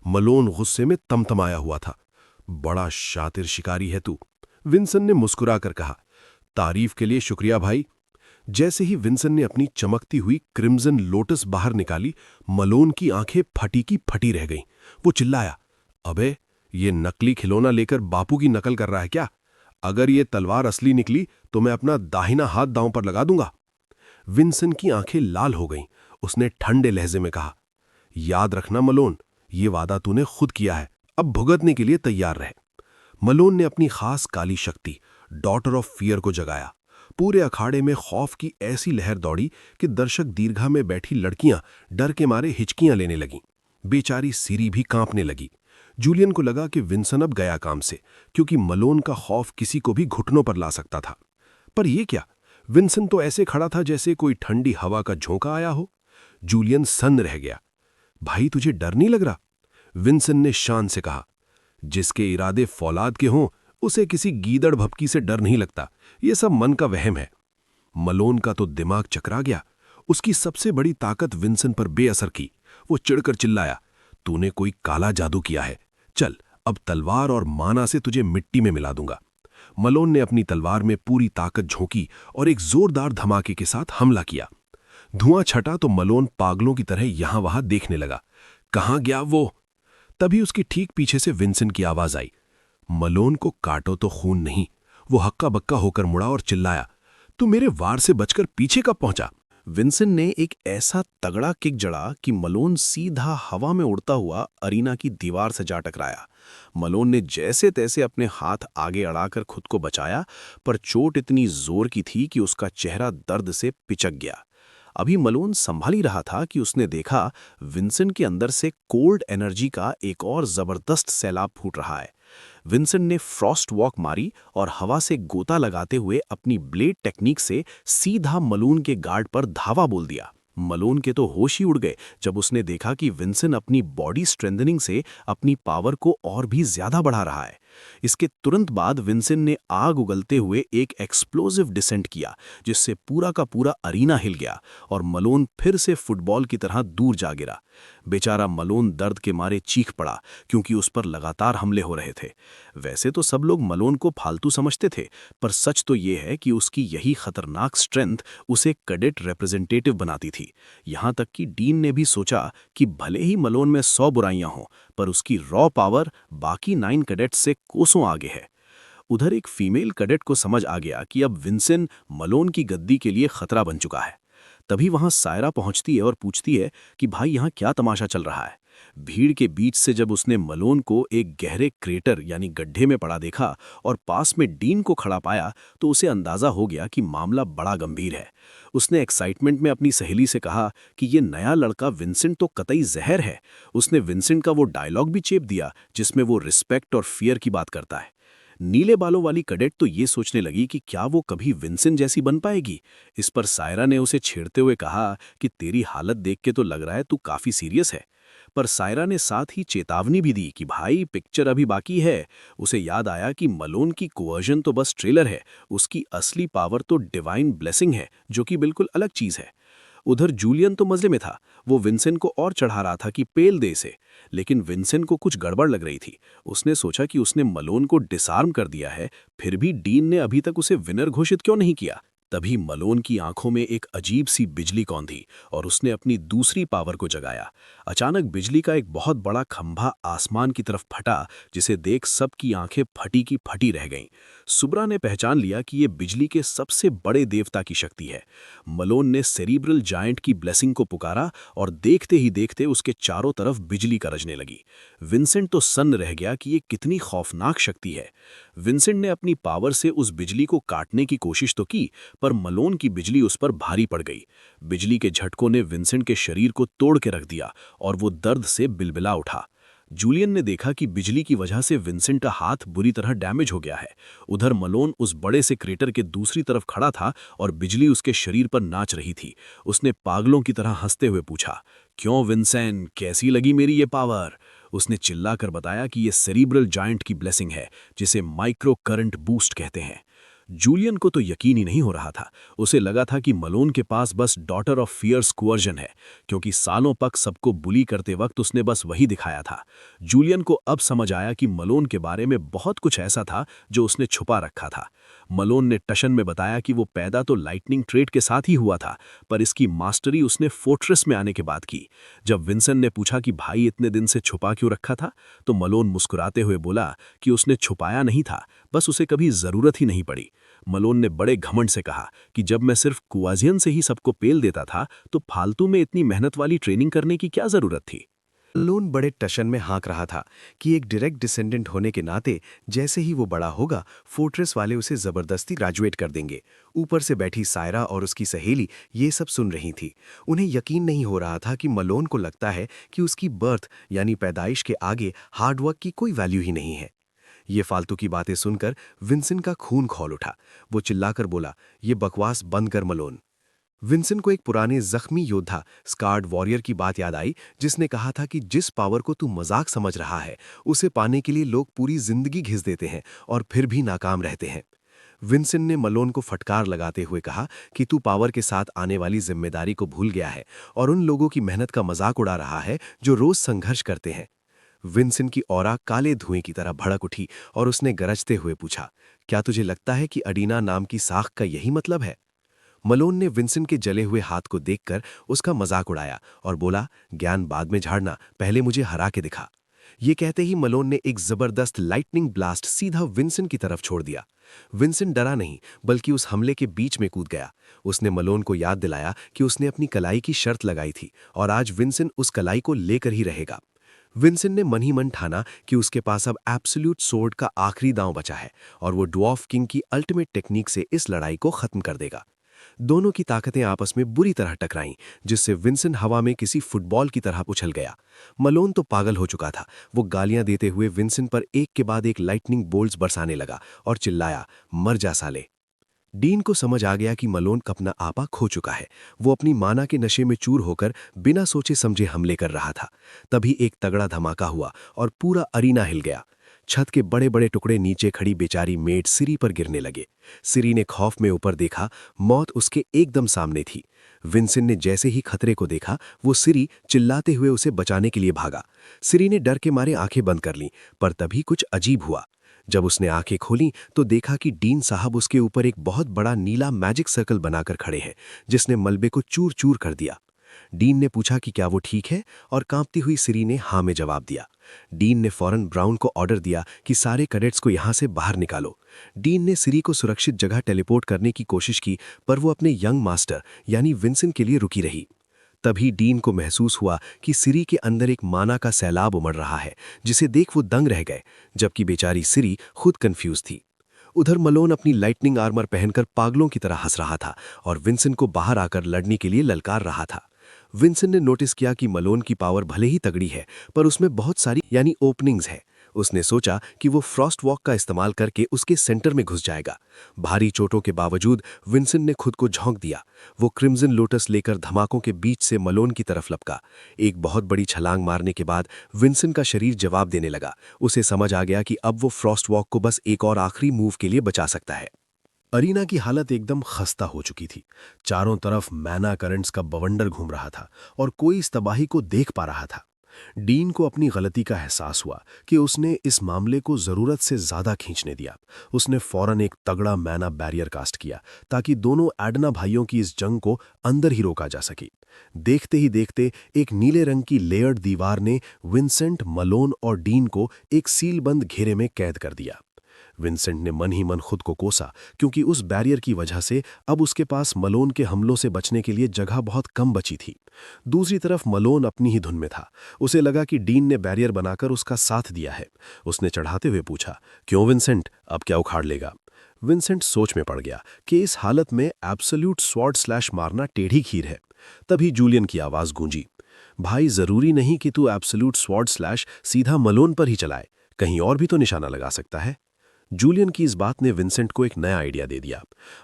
मलोन गुस्से में तमतमाया हुआ था। बड़ा शातिर शिकारी है तू, विंसेंट ने मुस्कुराकर कहा। तारीफ के लिए शुक्रिया भाई। जैसे ही विंसेंट ने अपनी चमकती हुई क्रिम्सन लोटस बाहर निकाली, मलोन की आंखें फटी की फटी रह गईं। वो चिल्लाया, अबे ये नकली खिलौना लेकर बापू की नकल कर रहा है क्या? अगर ये तलवार असली निकली तो मैं अपना दाहिना हाथ दांव पर लगा दूंगा। विंसेंट की आंखें लाल हो गईं। उसने ठंडे लहजे में कहा, याद रखना मलोन, ये वादा तूने खुद किया है, अब भुगतने के लिए तैयार रहे। मलोन ने अपनी खास काली शक्ति डॉटर ऑफ फियर को जगाया। पूरे अखाड़े में खौफ की ऐसी लहर दौड़ी कि दर्शक दीर्घा में बैठी लड़कियां डर के मारे हिचकियां लेने लगीं। बेचारी सीरी भी कांपने लगी। जूलियन को लगा कि विंसेंट अब गया काम से, क्योंकि मलोन का खौफ किसी को भी घुटनों पर ला सकता था। पर यह क्या, विंसेंट तो ऐसे खड़ा था जैसे कोई ठंडी हवा का झोंका आया हो। जूलियन सन्न रह गया। भाई तुझे डर नहीं लग रहा? विंसेंट ने शान से कहा। जिसके इरादे फौलाद के हों उसे किसी गीदड़ भपकी से डर नहीं लगता, ये सब मन का वहम है। मलोन का तो दिमाग चकरा गया। उसकी सबसे बड़ी ताकत विंसेंट पर बेअसर की। वो चिढ़कर चिल्लाया, तूने कोई काला जादू किया है, चल अब तलवार और माना से तुझे मिट्टी में मिला दूंगा। मलोन ने अपनी तलवार में पूरी ताकत झोंकी और एक जोरदार धमाके के साथ हमला किया। धुआं छटा तो मलोन पागलों की तरह यहां वहां देखने लगा। कहां गया वो? तभी उसके ठीक पीछे से विंसेंट की आवाज आई, मलोन को काटो तो खून नहीं। वो हक्का बक्का होकर मुड़ा और चिल्लाया, तू मेरे वार से बचकर पीछे कब पहुंचा? विंसेंट ने एक ऐसा तगड़ा किक जड़ा कि मलोन सीधा हवा में उड़ता हुआ अरीना की दीवार से जा टकराया। मलोन ने जैसे तैसे अपने हाथ आगे अड़ाकर खुद को बचाया, पर चोट इतनी जोर की थी कि उसका चेहरा दर्द से पिचक गया। अभी मलोन संभाल ही रहा था कि उसने देखा विंसेंट के अंदर से कोल्ड एनर्जी का एक और जबरदस्त सैलाब फूट रहा है। विंसेंट ने फ्रॉस्ट वॉक मारी और हवा से गोता लगाते हुए अपनी ब्लेड टेक्निक से सीधा मलोन के गार्ड पर धावा बोल दिया। मलोन के तो होश ही उड़ गए जब उसने देखा कि विंसेंट अपनी बॉडी स्ट्रेंथनिंग से अपनी पावर को और भी ज्यादा बढ़ा रहा है। इसके तुरंत बाद विंसेंट ने आग उगलते हुए एक एक्सप्लोसिव डिसेंट किया, जिससे पूरा का पूरा अरीना हिल गया और मलोन फिर से फुटबॉल की तरह दूर जा गिरा। बेचारा मलोन दर्द के मारे चीख पड़ा, क्योंकि उस पर लगातार हमले हो रहे थे। वैसे तो सब लोग मलोन को फालतू समझते थे, पर सच तो ये है कि उसकी यही खतरनाक स्ट्रेंथ उसे कैडेट रिप्रेजेंटेटिव बनाती थी। यहाँ तक कि डीन ने भी सोचा कि भले ही मलोन में 100 बुराइयां हों, पर उसकी रॉ पावर बाकी 9 कैडेट्स से कोसों आगे है। उधर एक फीमेल कैडेट को समझ आ गया कि अब विंसेंट मलोन की गद्दी के लिए खतरा बन चुका है। तभी वहां सायरा पहुंचती है और पूछती है कि भाई यहाँ क्या तमाशा चल रहा है। भीड़ के बीच से जब उसने मलोन को एक गहरे क्रेटर यानी गड्ढे में पड़ा देखा और पास में डीन को खड़ा पाया तो उसे अंदाजा हो गया कि मामला बड़ा गंभीर है। उसने एक्साइटमेंट में अपनी सहेली से कहा कि ये नया लड़का विंसेंट तो कतई जहर है। उसने विंसेंट का वो डायलॉग भी चेप दिया जिसमें वो रिस्पेक्ट और फियर की बात करता है। नीले बालों वाली कैडेट तो ये सोचने लगी कि क्या वो कभी विंसेंट जैसी बन पाएगी। इस पर सायरा ने उसे छेड़ते हुए कहा कि तेरी हालत देख के तो लग रहा है तू काफी सीरियस है। पर सायरा ने साथ ही चेतावनी भी दी कि भाई पिक्चर अभी बाकी है। उसे याद आया कि मलोन की कोवर्जन तो बस ट्रेलर है, उसकी असली पावर तो डिवाइन ब्लेसिंग है जो कि बिल्कुल अलग चीज है। उधर जूलियन तो मजे में था, वो विंसेंट को और चढ़ा रहा था कि पेल दे इसे। लेकिन विंसेंट को कुछ गड़बड़ लग रही थी। उसने सोचा कि उसने मलोन को डिसआर्म कर दिया है, फिर भी डीन ने अभी तक उसे विनर घोषित क्यों नहीं किया। तभी मलोन की आंखों में एक अजीब सी बिजली कौंधी और उसने अपनी दूसरी पावर को जगाया। अचानक बिजली का एक बहुत बड़ा खंभा आसमान की तरफ फटा जिसे देख सबकी आंखें फटी की फटी रह गईं। सुब्रा ने पहचान लिया कि ये बिजली के सबसे बड़े देवता की शक्ति है। मलोन ने सेरिब्रल जायंट की ब्लेसिंग को पुकारा और देखते ही देखते उसके चारों तरफ बिजली गरजने लगी। विंसेंट तो सन्न रह गया कि ये कितनी खौफनाक शक्ति है। विंसेंट ने अपनी पावर से उस बिजली को काटने की कोशिश तो की, पर मलोन की बिजली उस पर भारी पड़ गई। बिजली के झटकों ने विंसेंट के शरीर को तोड़ के रख दिया और वो दर्द से बिलबिला उठा। जूलियन ने देखा कि बिजली की वजह से विंसेंट का हाथ बुरी तरह डैमेज हो गया है। उधर मलोन उस बड़े से क्रेटर के दूसरी तरफ खड़ा था और बिजली उसके शरीर पर नाच रही थी। उसने पागलों की तरह हंसते हुए पूछा, क्यों विंसेंट, कैसी लगी मेरी ये पावर? उसने चिल्लाकर बताया कि ये सेरिब्रल जायंट की ब्लेसिंग है जिसे माइक्रो करंट बूस्ट कहते हैं। जूलियन को तो यकीन ही नहीं हो रहा था। उसे लगा था कि मलोन के पास बस डॉटर ऑफ फियर्स कुवर्जन है, क्योंकि सालों तक सबको बुली करते वक्त उसने बस वही दिखाया था। जूलियन को अब समझ आया कि मलोन के बारे में बहुत कुछ ऐसा था जो उसने छुपा रखा था। मलोन ने टशन में बताया कि वो पैदा तो लाइटनिंग ट्रेड के साथ ही हुआ था, पर इसकी मास्टरी उसने फोर्ट्रेस में आने के बाद की। जब विंसेंट ने पूछा कि भाई इतने दिन से छुपा क्यों रखा था, तो मलोन मुस्कुराते हुए बोला कि उसने छुपाया नहीं था, बस उसे कभी जरूरत ही नहीं पड़ी। मलोन ने बड़े घमंड से कहा कि जब मैं सिर्फ कुवाजियन से ही सबको पेल देता था तो फालतू में इतनी मेहनत वाली ट्रेनिंग करने की क्या जरूरत थी। मलोन बड़े टशन में हाँक रहा था कि एक डायरेक्ट डिसेंडेंट होने के नाते जैसे ही वो बड़ा होगा फोर्ट्रेस वाले उसे जबरदस्ती ग्रेजुएट कर देंगे। ऊपर से बैठी सायरा और उसकी सहेली ये सब सुन रही थी। उन्हें यकीन नहीं हो रहा था कि मलोन को लगता है कि उसकी बर्थ यानी पैदाइश के आगे हार्डवर्क की कोई वैल्यू ही नहीं है। ये फालतू की बातें सुनकर विंसेंट का खून खौल उठा। वो चिल्लाकर बोला, ये बकवास बंद कर मलोन। विंसेंट को एक पुराने जख्मी योद्धा स्कार्ड वॉरियर की बात याद आई जिसने कहा था कि जिस पावर को तू मजाक समझ रहा है उसे पाने के लिए लोग पूरी जिंदगी घिस देते हैं और फिर भी नाकाम रहते हैं। विंसेंट ने मलोन को फटकार लगाते हुए कहा कि तू पावर के साथ आने वाली जिम्मेदारी को भूल गया है और उन लोगों की मेहनत का मजाक उड़ा रहा है जो रोज संघर्ष करते हैं। विंसेंट की औरा काले धुएं की तरह भड़क उठी और उसने गरजते हुए पूछा, क्या तुझे लगता है कि अडीना नाम की साख का यही मतलब है? मलोन ने विंसेंट के जले हुए हाथ को देखकर उसका मजाक उड़ाया और बोला, ज्ञान बाद में झाड़ना, पहले मुझे हरा के दिखा। ये कहते ही मलोन ने एक जबरदस्त लाइटनिंग ब्लास्ट सीधा विंसेंट की तरफ छोड़ दिया। विंसेंट डरा नहीं बल्कि उस हमले के बीच में कूद गया। उसने मलोन को याद दिलाया कि उसने अपनी कलाई की शर्त लगाई थी और आज विंसेंट उस कलाई को लेकर ही रहेगा। विंसेंट ने मन ही मन ठाना कि उसके पास अब एब्सोल्यूट सोर्ड का आखिरी दांव बचा है और वो ड्वार्फ किंग की अल्टीमेट टेक्निक से इस लड़ाई को खत्म कर देगा। दोनों की ताकतें आपस में बुरी तरह टकराईं, जिससे विंसेंट हवा में किसी फुटबॉल की तरह उछल गया। मलोन तो पागल हो चुका था। वो गालियां देते हुए विंसेंट पर एक के बाद एक लाइटनिंग बोल्ट्स बरसाने लगा और चिल्लाया, मर जा साले। डीन को समझ आ गया कि मलोन अपना आपा खो चुका है। वो अपनी माना के नशे में चूर होकर बिना सोचे समझे हमले कर रहा था। तभी एक तगड़ा धमाका हुआ और पूरा अरीना हिल गया। छत के बड़े बड़े टुकड़े नीचे खड़ी बेचारी मेड सिरी पर गिरने लगे। सिरी ने खौफ में ऊपर देखा, मौत उसके एकदम सामने थी। विंसेंट ने जैसे ही खतरे को देखा, वो सिरी चिल्लाते हुए उसे बचाने के लिए भागा। सिरी ने डर के मारे आंखें बंद कर लीं, पर तभी कुछ अजीब हुआ। जब उसने आंखें खोलीं तो देखा कि डीन साहब उसके ऊपर एक बहुत बड़ा नीला मैजिक सर्कल बनाकर खड़े हैं, जिसने मलबे को चूर चूर कर दिया। डीन ने पूछा कि क्या वो ठीक है और कांपती हुई सिरी ने हाँ में जवाब दिया। डीन ने फौरन ब्राउन को ऑर्डर दिया कि सारे कैडेट्स को यहाँ से बाहर निकालो। डीन ने सिरी को सुरक्षित जगह टेलीपोर्ट करने की कोशिश की, पर वो अपने यंग मास्टर यानी विंसेंट के लिए रुकी रही। तभी डीन को महसूस हुआ कि सिरी के अंदर एक माना का सैलाब उमड़ रहा है, जिसे देख वो दंग रह गए, जबकि बेचारी सिरी खुद कंफ्यूज थी। उधर मलोन अपनी लाइटनिंग आर्मर पहनकर पागलों की तरह हंस रहा था और विंसेंट को बाहर आकर लड़ने के लिए ललकार रहा था। विंसेंट ने नोटिस किया कि मलोन की पावर भले ही तगड़ी है, पर उसमें बहुत सारी यानी ओपनिंग्स है। उसने सोचा कि वो फ्रॉस्ट वॉक का इस्तेमाल करके उसके सेंटर में घुस जाएगा। भारी चोटों के बावजूद विंसेंट ने खुद को झोंक दिया। वो क्रिम्सन लोटस लेकर धमाकों के बीच से मलोन की तरफ लपका। एक बहुत बड़ी छलांग मारने के बाद विंसेंट का शरीर जवाब देने लगा। उसे समझ आ गया कि अब वो फ्रॉस्ट वॉक को बस एक और आखिरी मूव के लिए बचा सकता है। अरीना की हालत एकदम खस्ता हो चुकी थी। चारों तरफ मैना करंट्स का बवंडर घूम रहा था और कोई इस तबाही को देख पा रहा था। डीन को अपनी गलती का एहसास हुआ कि उसने इस मामले को जरूरत से ज्यादा खींचने दिया। उसने फौरन एक तगड़ा मैना बैरियर कास्ट किया ताकि दोनों एडना भाइयों की इस जंग को अंदर ही रोका जा सके। देखते ही देखते एक नीले रंग की लेयर्ड दीवार ने विंसेंट, मलोन और डीन को एक सीलबंद घेरे में कैद कर दिया। विंसेंट ने मन ही मन खुद को कोसा, क्योंकि उस बैरियर की वजह से अब उसके पास मलोन के हमलों से बचने के लिए जगह बहुत कम बची थी। दूसरी तरफ मलोन अपनी ही धुन में था। उसे लगा कि डीन ने बैरियर बनाकर उसका साथ दिया है। उसने चढ़ाते हुए पूछा, क्यों विंसेंट, अब क्या उखाड़ लेगा? विंसेंट सोच में पड़ गया कि इस हालत में एब्सोल्यूट स्वॉर्ड स्लैश मारना टेढ़ी खीर है। तभी जूलियन की आवाज गूंजी, भाई जरूरी नहीं कि तू एब्सोल्यूट स्वॉर्ड स्लैश सीधा मलोन पर ही चलाए, कहीं और भी तो निशाना लगा सकता है। जूलियन की इस बात ने विंसेंट को एक नया आइडिया दे दिया।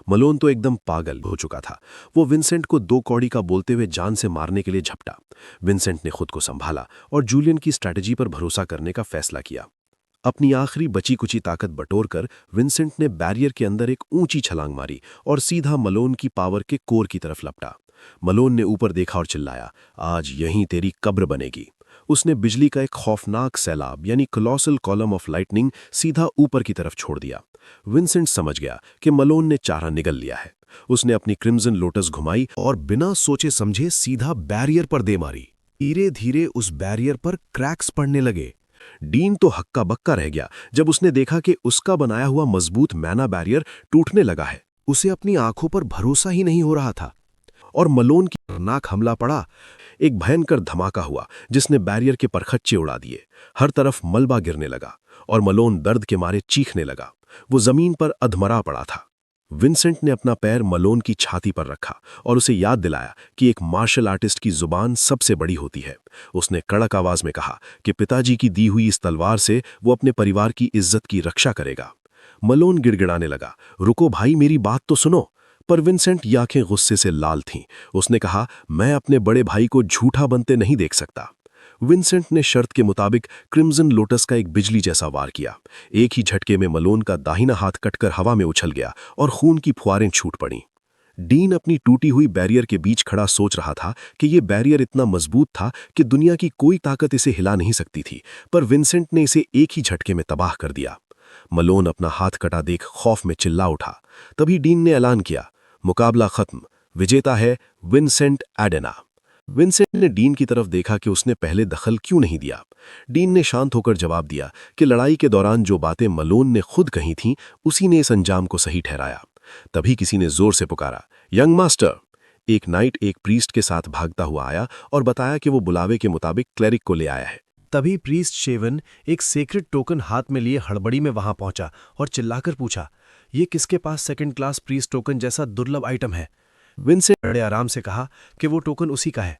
मलोन तो एकदम पागल हो चुका था। वो विंसेंट को 2 कौड़ी का बोलते हुए जान से मारने के लिए झपटा। विंसेंट ने खुद को संभाला और जूलियन की स्ट्रैटेजी पर भरोसा करने का फैसला किया। अपनी आखिरी बची कुची ताकत बटोरकर विंसेंट ने बैरियर के अंदर एक ऊंची छलांग मारी और सीधा मलोन की पावर के कोर की तरफ लपटा। मलोन ने ऊपर देखा और चिल्लाया, आज यहीं तेरी कब्र बनेगी। उसने बिजली का एक खौफनाक सैलाब यानी कोलोसल कॉलम ऑफ लाइटनिंग सीधा ऊपर की तरफ छोड़ दिया। विंसेंट समझ गया कि मलोन ने चारा निगल लिया है। उसने अपनी क्रिम्सन लोटस घुमाई और बिना सोचे समझे सीधा बैरियर पर दे मारी। धीरे धीरे उस बैरियर पर क्रैक्स पड़ने लगे। डीन तो हक्का बक्का रह गया जब उसने देखा कि उसका बनाया हुआ मजबूत मैना बैरियर टूटने लगा है। उसे अपनी आंखों पर भरोसा ही नहीं हो रहा था और मलोन की खतरनाक हमला पड़ा। एक भयंकर धमाका हुआ जिसने बैरियर के परखच्चे उड़ा दिए। हर तरफ मलबा गिरने लगा और मलोन दर्द के मारे चीखने लगा। वो जमीन पर अधमरा पड़ा था। विंसेंट ने अपना पैर मलोन की छाती पर रखा और उसे याद दिलाया कि एक मार्शल आर्टिस्ट की जुबान सबसे बड़ी होती है। उसने कड़क आवाज में कहा कि पिताजी की दी हुई इस तलवार से वो अपने परिवार की इज्जत की रक्षा करेगा। मलोन गिड़गिड़ाने लगा, रुको भाई, मेरी बात तो सुनो। पर विंसेंट की आंखें गुस्से से लाल थीं। उसने कहा, मैं अपने बड़े भाई को झूठा बनते नहीं देख सकता। विंसेंट ने शर्त के मुताबिक क्रिम्सन लोटस का एक बिजली जैसा वार किया। एक ही झटके में मलोन का दाहिना हाथ कटकर हवा में उछल गया और खून की फुहारें छूट पड़ीं। डीन अपनी टूटी हुई बैरियर के बीच खड़ा सोच रहा था कि यह बैरियर इतना मजबूत था कि दुनिया की कोई ताकत इसे हिला नहीं सकती थी, पर विंसेंट ने इसे एक ही झटके में तबाह कर दिया। मलोन अपना हाथ कटा देख खौफ में चिल्ला उठा। तभी डीन ने ऐलान किया, मुकाबला खत्म, विजेता है विंसेंट एडेना। विंसेंट ने डीन की तरफ देखा कि उसने पहले दखल क्यों नहीं दिया। डीन ने शांत होकर जवाब दिया कि लड़ाई के दौरान जो बातें मलोन ने खुद कही थीं, उसी ने इस अंजाम को सही ठहराया। तभी किसी ने जोर से पुकारा, यंग मास्टर। एक नाइट एक प्रीस्ट के साथ भागता हुआ आया और बताया कि वो बुलावे के मुताबिक क्लेरिक को ले आया है। तभी प्रीस्ट शेवन एक सेक्रेट टोकन हाथ में लिए हड़बड़ी में वहां पहुंचा और चिल्लाकर पूछा, ये किसके पास सेकंड क्लास प्रीस्ट टोकन जैसा दुर्लभ आइटम है? विंसेंट बड़े आराम से कहा कि वो टोकन उसी का है।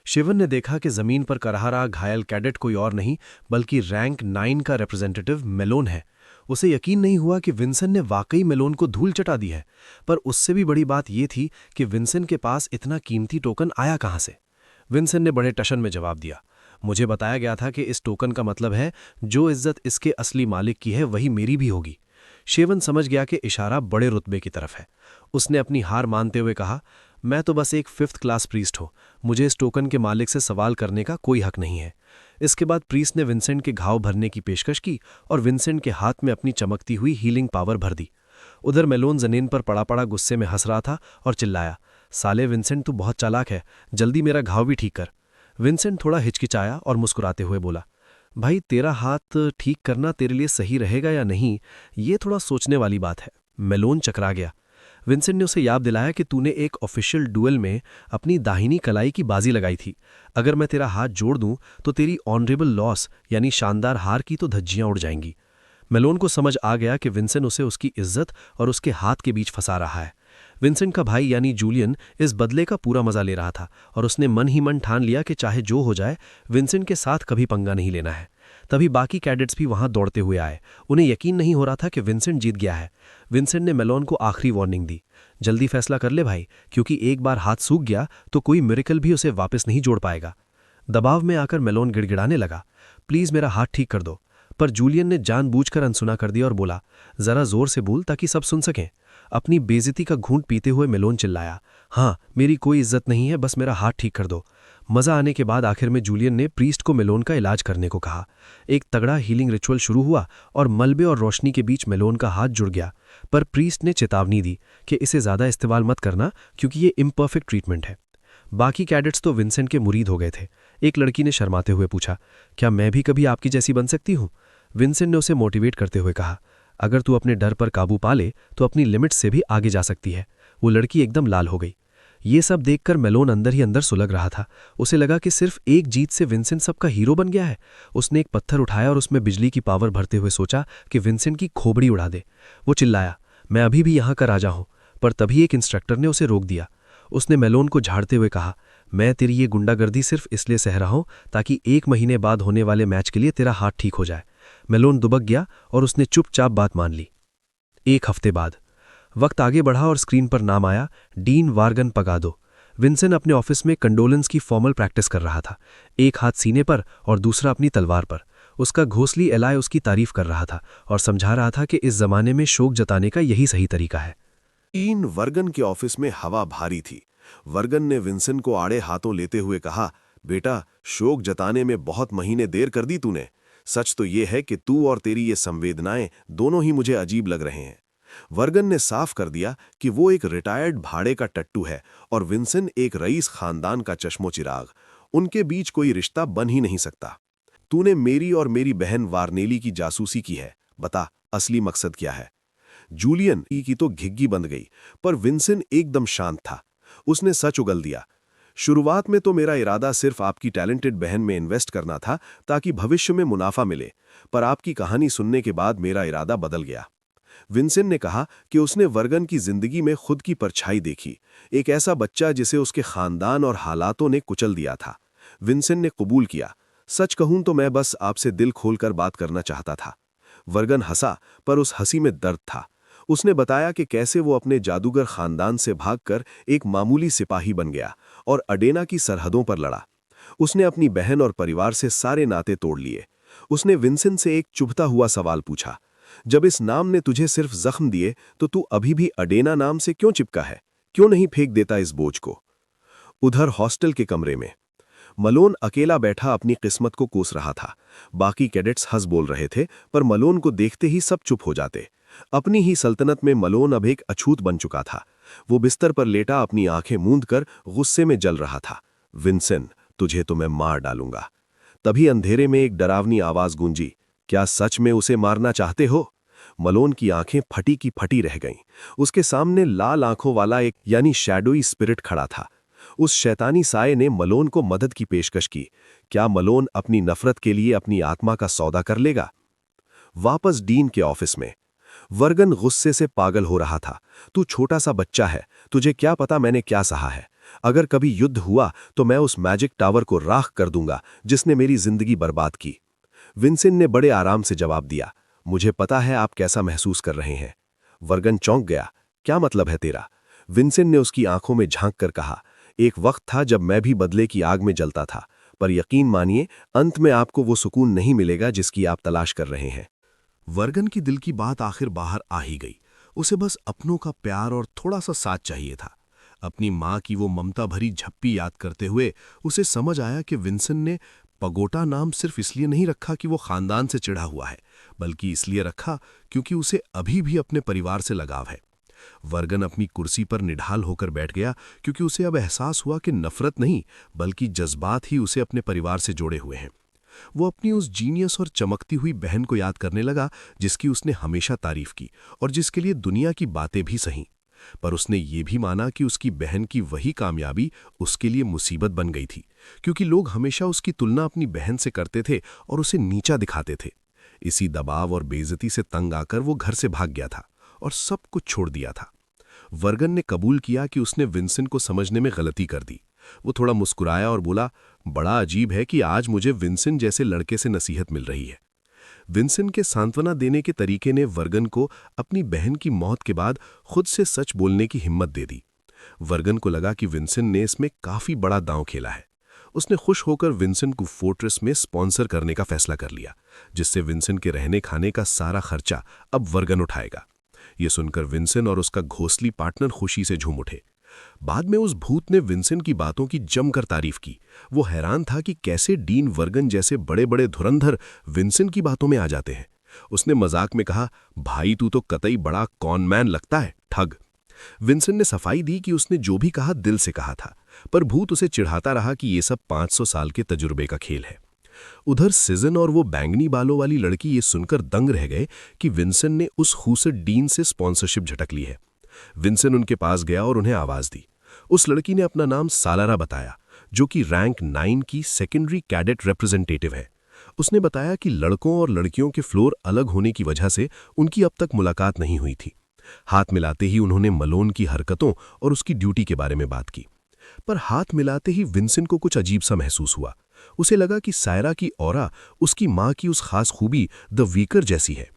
शेवन ने देखा कि जमीन पर करहा रहा घायल कैडेट कोई और नहीं बल्कि रैंक 9 का रिप्रेजेंटेटिव मेलोन है। उसे यकीन नहीं हुआ कि विंसेंट ने वाकई मेलोन को धूल चटा दी है, पर उससे भी बड़ी बात यह थी कि विंसेंट के पास इतना कीमती टोकन आया कहां से। विंसेंट ने बड़े टशन में जवाब दिया, मुझे बताया गया था कि इस टोकन का मतलब है जो इज्जत इसके असली मालिक की है वही मेरी भी होगी। शेवन समझ गया कि इशारा बड़े रुतबे की तरफ है। उसने अपनी हार मानते हुए कहा, मैं तो बस एक 5th क्लास प्रीस्ट हूं, मुझे इस टोकन के मालिक से सवाल करने का कोई हक नहीं है। इसके बाद प्रीस्ट ने विंसेंट के घाव भरने की पेशकश की और विंसेंट के हाथ में अपनी चमकती हुई हीलिंग पावर भर दी। उधर मेलोन जमीन पर पड़ा पड़ा गुस्से में हंस रहा था और चिल्लाया, साले विंसेंट, तू बहुत चालाक है, जल्दी मेरा घाव भी ठीक कर। विंसेंट थोड़ा हिचकिचाया और मुस्कुराते हुए बोला, भाई तेरा हाथ ठीक करना तेरे लिए सही रहेगा या नहीं, ये थोड़ा सोचने वाली बात है। मेलोन चकरा गया। विंसेंट ने उसे याद दिलाया कि तूने एक ऑफिशियल डुएल में अपनी दाहिनी कलाई की बाजी लगाई थी। अगर मैं तेरा हाथ जोड़ दूं तो तेरी ऑनरेबल लॉस यानी शानदार हार की तो धज्जियां उड़ जाएंगी। मेलोन को समझ आ गया कि विंसेंट उसे उसकी इज्जत और उसके हाथ के बीच फंसा रहा है। विंसेंट का भाई यानी जूलियन इस बदले का पूरा मजा ले रहा था और उसने मन ही मन ठान लिया कि चाहे जो हो जाए विंसेंट के साथ कभी पंगा नहीं लेना है। तभी बाकी कैडेट्स भी वहां दौड़ते हुए आए। उन्हें यकीन नहीं हो रहा था कि विंसेंट जीत गया है। विंसेंट ने मेलोन को आखिरी वार्निंग दी, जल्दी फैसला कर ले भाई, क्योंकि एक बार हाथ सूख गया तो कोई मिरेकल भी उसे वापस नहीं जोड़ पाएगा। दबाव में आकर मेलोन गिड़गिड़ाने लगा, प्लीज मेरा हाथ ठीक कर दो। पर जूलियन ने जानबूझकर अनसुना कर दिया और बोला, जरा जोर से बोल ताकि सब सुन सकें। अपनी बेइज्जती का घूंट पीते हुए मेलोन चिल्लाया, हाँ मेरी कोई इज्जत नहीं है, बस मेरा हाथ ठीक कर दो। मजा आने के बाद आखिर में जूलियन ने प्रीस्ट को मेलोन का इलाज करने को कहा। एक तगड़ा हीलिंग रिचुअल शुरू हुआ और मलबे और रोशनी के बीच मेलोन का हाथ जुड़ गया। पर प्रीस्ट ने चेतावनी दी कि इसे ज्यादा इस्तेमाल मत करना, क्योंकि ये इम्परफेक्ट ट्रीटमेंट है। बाकी कैडेट्स तो विंसेंट के मुरीद हो गए थे। एक लड़की ने शर्माते हुए पूछा, क्या मैं भी कभी आपकी जैसी बन सकती हूँ? विंसेंट ने उसे मोटिवेट करते हुए कहा, अगर तू अपने डर पर काबू पा ले तो अपनी लिमिट्स से भी आगे जा सकती है। वो लड़की एकदम लाल हो गई। ये सब देखकर मेलोन अंदर ही अंदर सुलग रहा था। उसे लगा कि सिर्फ एक जीत से विंसेंट सबका हीरो बन गया है। उसने एक पत्थर उठाया और उसमें बिजली की पावर भरते हुए सोचा कि विंसेंट की खोपड़ी उड़ा दे। वो चिल्लाया, मैं अभी भी यहाँ का राजा हूं। पर तभी एक इंस्ट्रक्टर ने उसे रोक दिया। उसने मेलोन को झाड़ते हुए कहा, मैं तेरी ये गुंडागर्दी सिर्फ इसलिए सह रहा हूं ताकि 1 महीने बाद होने वाले मैच के लिए तेरा हाथ ठीक हो जाए। मेलोन दुबक गया और उसने चुपचाप बात मान ली। 1 हफ्ते बाद वक्त आगे बढ़ा और स्क्रीन पर नाम आया, डीन वार्गन पगादो। विंसेंट अपने ऑफिस में कंडोलेंस की फॉर्मल प्रैक्टिस कर रहा था, एक हाथ सीने पर और दूसरा अपनी तलवार पर। उसका घोंसली एलाय उसकी तारीफ कर रहा था और समझा रहा था कि इस जमाने में शोक जताने का यही सही तरीका है। डीन वर्गन के ऑफिस में हवा भारी थी। वर्गन ने विंसेंट को आड़े हाथों लेते हुए कहा, बेटा, शोक जताने में बहुत महीने देर कर दी तूने। सच तो ये है कि तू और तेरी ये संवेदनाएं दोनों ही मुझे अजीब लग रहे हैं। वर्गन ने साफ कर दिया कि वो एक रिटायर्ड भाड़े का टट्टू है और विंसेंट एक रईस खानदान का चश्मो चिराग। उनके बीच कोई रिश्ता बन ही नहीं सकता। तूने मेरी और मेरी बहन वार्नेली की जासूसी की है, बता असली मकसद क्या है? जूलियन की तो घिग्गी बंद गई, पर विंसेंट एकदम शांत था। उसने सच उगल दिया, शुरुआत में तो मेरा इरादा सिर्फ आपकी टैलेंटेड बहन में इन्वेस्ट करना था ताकि भविष्य में मुनाफा मिले, पर आपकी कहानी सुनने के बाद मेरा इरादा बदल गया। विंसेंट ने कहा कि उसने वर्गन की जिंदगी में खुद की परछाई देखी, एक ऐसा बच्चा जिसे उसके खानदान और हालातों ने कुचल दिया था। विंसेंट ने कबूल किया, सच कहूं तो मैं बस आपसे दिल खोलकर बात करना चाहता था। वर्गन हंसा, पर उस हंसी में दर्द था। उसने बताया कि कैसे वो अपने जादूगर खानदान से भागकर एक मामूली सिपाही बन गया और अडेना की सरहदों पर लड़ा। उसने अपनी बहन और परिवार से सारे नाते तोड़ लिए। उसने विंसेंट से एक चुभता हुआ सवाल पूछा, जब इस नाम ने तुझे सिर्फ जख्म दिए तो तू अभी भी अडेना नाम से क्यों चिपका है? क्यों नहीं फेंक देता इस बोझ को? उधर हॉस्टल के कमरे में मलोन अकेला बैठा अपनी किस्मत को कोस रहा था। बाकी कैडेट्स हंस बोल रहे थे, पर मलोन को देखते ही सब चुप हो जाते। अपनी ही सल्तनत में मलोन अब एक अछूत बन चुका था। वो बिस्तर पर लेटा अपनी आंखें मूंदकर गुस्से में जल रहा था। विंसेंट, तुझे तो मैं मार डालूंगा। तभी अंधेरे में एक डरावनी आवाज गूंजी, क्या सच में उसे मारना चाहते हो? मलोन की आंखें फटी की फटी रह गईं। उसके सामने लाल आंखों वाला एक यानी शैडोई स्पिरिट खड़ा था। उस शैतानी साये ने मलोन को मदद की पेशकश की। क्या मलोन अपनी नफरत के लिए अपनी आत्मा का सौदा कर लेगा? वापस डीन के ऑफिस में वर्गन गुस्से से पागल हो रहा था। तू छोटा सा बच्चा है, तुझे क्या पता मैंने क्या सहा है? अगर कभी युद्ध हुआ तो मैं उस मैजिक टावर को राख कर दूंगा जिसने मेरी जिंदगी बर्बाद की। विंसेंट ने बड़े आराम से जवाब दिया, मुझे पता है आप कैसा महसूस कर रहे हैं। वर्गन चौंक गया, क्या मतलब है तेरा? विंसेंट ने उसकी आंखों में झांक कर कहा, एक वक्त था जब मैं भी बदले की आग में जलता था, पर यकीन मानिए अंत में आपको वो सुकून नहीं मिलेगा जिसकी आप तलाश कर रहे हैं। वर्गन की दिल की बात आखिर बाहर आ ही गई। उसे बस अपनों का प्यार और थोड़ा सा साथ चाहिए था। अपनी माँ की वो ममता भरी झप्पी याद करते हुए उसे समझ आया कि विंसेंट ने पगोटा नाम सिर्फ इसलिए नहीं रखा कि वो खानदान से चिढ़ा हुआ है, बल्कि इसलिए रखा क्योंकि उसे अभी भी अपने परिवार से लगाव है। वर्गन अपनी कुर्सी पर निढाल होकर बैठ गया क्योंकि उसे अब एहसास हुआ कि नफरत नहीं बल्कि जज्बात ही उसे अपने परिवार से जोड़े हुए हैं। वो अपनी उस जीनियस और चमकती हुई बहन को याद करने लगा जिसकी उसने हमेशा तारीफ की और जिसके लिए दुनिया की बातें भी सही। पर उसने ये भी माना कि उसकी बहन की वही कामयाबी उसके लिए मुसीबत बन गई थी, क्योंकि लोग हमेशा उसकी तुलना अपनी बहन से करते थे और उसे नीचा दिखाते थे। इसी दबाव और बेइज्जती से तंग आकर वो घर से भाग गया था और सब कुछ छोड़ दिया था। वर्गन ने कबूल किया कि उसने विंसेंट को समझने में गलती कर दी। वो थोड़ा मुस्कुराया और बोला, बड़ा अजीब है कि आज मुझे विंसेंट जैसे लड़के से नसीहत मिल रही है। विंसेंट के सांत्वना देने के तरीके ने वर्गन को अपनी बहन की मौत के बाद खुद से सच बोलने की हिम्मत दे दी। वर्गन को लगा कि विंसेंट ने इसमें काफी बड़ा दांव खेला है। उसने खुश होकर विंसेंट को फोर्ट्रेस में स्पॉन्सर करने का फैसला कर लिया, जिससे विंसेंट के रहने खाने का सारा खर्चा अब वर्गन उठाएगा। ये सुनकर विंसेंट और उसका घोंसली पार्टनर खुशी से झूम उठे। बाद में उस भूत ने विंसेंट की बातों की जमकर तारीफ की। वो हैरान था कि कैसे डीन वर्गन जैसे बड़े बड़े धुरंधर विंसेंट की बातों में आ जाते हैं। उसने मजाक में कहा, भाई तू तो कतई बड़ा कॉनमैन लगता है, ठग। विंसेंट ने सफाई दी कि उसने जो भी कहा दिल से कहा था, पर भूत उसे चिढ़ाता रहा कि ये सब 500 साल के तजुर्बे का खेल है। उधर सिजन और वो बैंगनी बालों वाली लड़की ये सुनकर दंग रह गए कि विंसेंट ने उस खूसट डीन से स्पॉन्सरशिप झटक ली है। विंसेंट उनके पास गया और उन्हें आवाज दी। उस लड़की ने अपना नाम सालारा बताया, जो कि रैंक 9 की सेकेंडरी कैडेट रिप्रेजेंटेटिव है। उसने बताया कि लड़कों और लड़कियों के फ्लोर अलग होने की वजह से उनकी अब तक मुलाकात नहीं हुई थी। हाथ मिलाते ही उन्होंने मलोन की हरकतों और उसकी ड्यूटी के बारे में बात की। पर हाथ मिलाते ही विंसेंट को कुछ अजीब सा महसूस हुआ। उसे लगा कि सायरा की ऑरा उसकी मां की उस खास खूबी द वीकर जैसी है।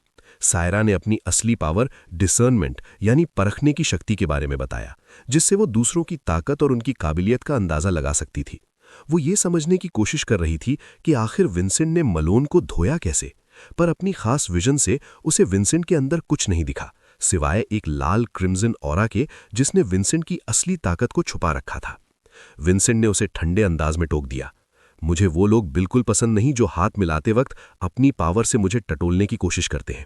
सायरा ने अपनी असली पावर डिसर्नमेंट यानी परखने की शक्ति के बारे में बताया, जिससे वो दूसरों की ताकत और उनकी काबिलियत का अंदाजा लगा सकती थी। वो ये समझने की कोशिश कर रही थी कि आखिर विंसेंट ने मलोन को धोया कैसे, पर अपनी खास विजन से उसे विंसेंट के अंदर कुछ नहीं दिखा, सिवाय एक लाल क्रिम्सन ऑरा के जिसने विंसेंट की असली ताकत को छुपा रखा था। विंसेंट ने उसे ठंडे अंदाज में टोक दिया, मुझे वो लोग बिल्कुल पसंद नहीं जो हाथ मिलाते वक्त अपनी पावर से मुझे टटोलने की कोशिश करते हैं।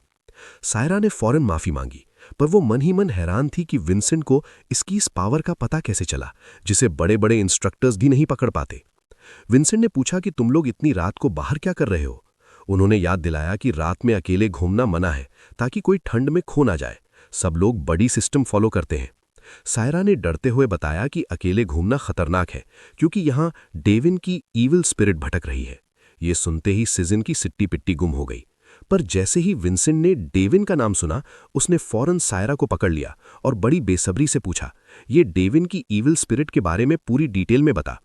सायरा ने फौरन माफी मांगी, पर वो मन ही मन हैरान थी कि विंसेंट को इसकी इस पावर का पता कैसे चला, जिसे बड़े बड़े इंस्ट्रक्टर्स भी नहीं पकड़ पाते। विंसेंट ने पूछा कि तुम लोग इतनी रात को बाहर क्या कर रहे हो। उन्होंने याद दिलाया कि रात में अकेले घूमना मना है, ताकि कोई ठंड में खो ना जाए। सब लोग बड़ी सिस्टम फॉलो करते हैं। सायरा ने डरते हुए बताया कि अकेले घूमना खतरनाक है, क्योंकि यहाँ डेविन की ईविल स्पिरिट भटक रही है। ये सुनते ही सिजन की सिट्टी पिट्टी गुम हो गई। पर जैसे ही विंसेंट ने डेविन का नाम सुना, उसने फौरन सायरा को पकड़ लिया और बड़ी बेसब्री से पूछा, ये डेविन की ईविल स्पिरिट के बारे में पूरी डिटेल में बता।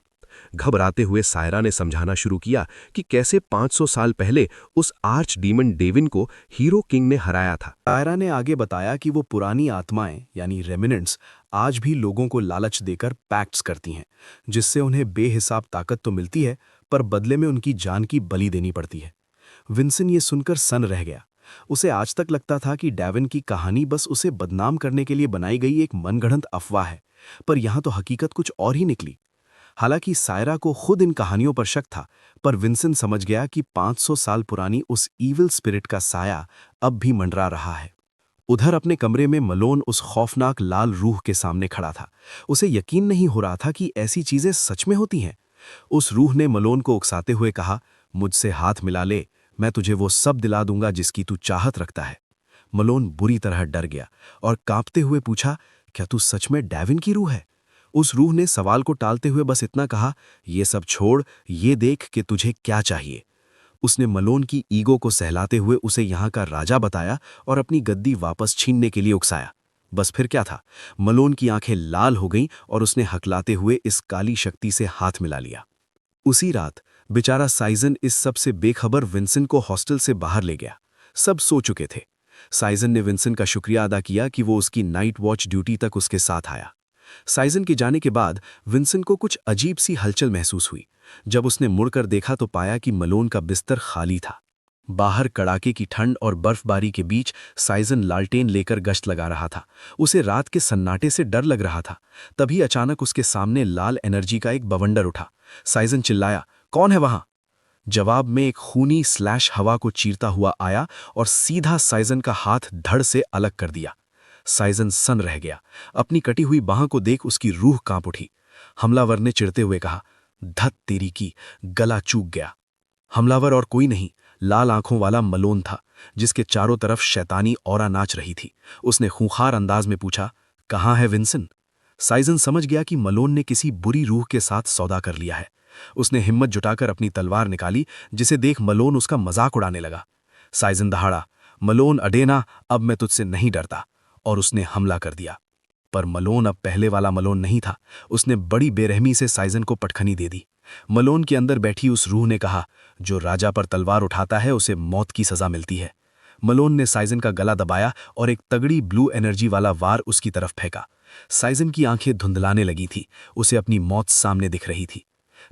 घबराते हुए सायरा ने समझाना शुरू किया कि कैसे 500 साल पहले उस आर्च डीमन डेविन को हीरो किंग ने हराया था। सायरा ने आगे बताया कि वो पुरानी आत्माएं यानी रेमिनेंट्स आज भी लोगों को लालच देकर पैक्ट्स करती हैं, जिससे उन्हें बेहिसाब ताकत तो मिलती है, पर बदले में उनकी जान की बलि देनी पड़ती है। विंसेंट ये सुनकर सन रह गया। उसे आज तक लगता था कि डेविन की कहानी बस उसे बदनाम करने के लिए बनाई गई एक मनगढ़ंत अफवाह है, पर यहाँ तो हकीकत कुछ और ही निकली। हालांकि सायरा को खुद इन कहानियों पर शक था, पर विंसेंट समझ गया कि 500 साल पुरानी उस ईविल स्पिरिट का साया अब भी मंडरा रहा है। उधर अपने कमरे में मलोन उस खौफनाक लाल रूह के सामने खड़ा था। उसे यकीन नहीं हो रहा था कि ऐसी चीजें सच में होती हैं। उस रूह ने मलोन को उकसाते हुए कहा, मुझसे हाथ मिला ले, मैं तुझे वो सब दिला दूंगा जिसकी तू चाहत रखता है। मलोन बुरी तरह डर गया और कांपते हुए पूछा, क्या तू सच में डेविन की रूह है? उस रूह ने सवाल को टालते हुए बस इतना कहा, ये सब छोड़, ये देख कि तुझे क्या चाहिए। उसने मलोन की ईगो को सहलाते हुए उसे यहाँ का राजा बताया और अपनी गद्दी वापस छीनने के लिए उकसाया। बस फिर क्या था, मलोन की आंखें लाल हो गईं और उसने हकलाते हुए इस काली शक्ति से हाथ मिला लिया। उसी रात बेचारा साइजन इस सब से बेखबर विंसेंट को हॉस्टल से बाहर ले गया। सब सो चुके थे। साइजन ने विंसेंट का शुक्रिया अदा किया कि वो उसकी नाइट वॉच ड्यूटी तक उसके साथ आया। साइजन के जाने के बाद विंसेंट को कुछ अजीब सी हलचल महसूस हुई। जब उसने मुड़कर देखा तो पाया कि मलोन का बिस्तर खाली था। बाहर कड़ाके की ठंड और बर्फबारी के बीच साइजन लालटेन लेकर गश्त लगा रहा था। उसे रात के सन्नाटे से डर लग रहा था। तभी अचानक उसके सामने लाल एनर्जी का एक बवंडर उठा। साइजन चिल्लाया, कौन है वहां? जवाब में एक खूनी स्लैश हवा को चीरता हुआ आया और सीधा साइजन का हाथ धड़ से अलग कर दिया। साइजन सन रह गया। अपनी कटी हुई बाह को देख उसकी रूह कांप उठी। हमलावर ने चिढ़ते हुए कहा, धत तेरी की, गला चूक गया। हमलावर और कोई नहीं, लाल आंखों वाला मलोन था, जिसके चारों तरफ शैतानी औरा नाच रही थी। उसने खूंखार अंदाज में पूछा, कहाँ है विंसन? साइजन समझ गया कि मलोन ने किसी बुरी रूह के साथ सौदा कर लिया है। उसने हिम्मत जुटाकर अपनी तलवार निकाली, जिसे देख मलोन उसका मजाक उड़ाने लगा। साइजन दहाड़ा, मलोन अडेना, अब मैं तुझसे नहीं डरता, और उसने हमला कर दिया। पर मलोन अब पहले वाला मलोन नहीं था। उसने बड़ी बेरहमी से साइजन को पटखनी दे दी। मलोन के अंदर बैठी उस रूह ने कहा, जो राजा पर तलवार उठाता है उसे मौत की सजा मिलती है। मलोन ने साइजन का गला दबाया और एक तगड़ी ब्लू एनर्जी वाला वार उसकी तरफ फेंका। साइजन की आंखें धुंधलाने लगी थी, उसे अपनी मौत सामने दिख रही थी।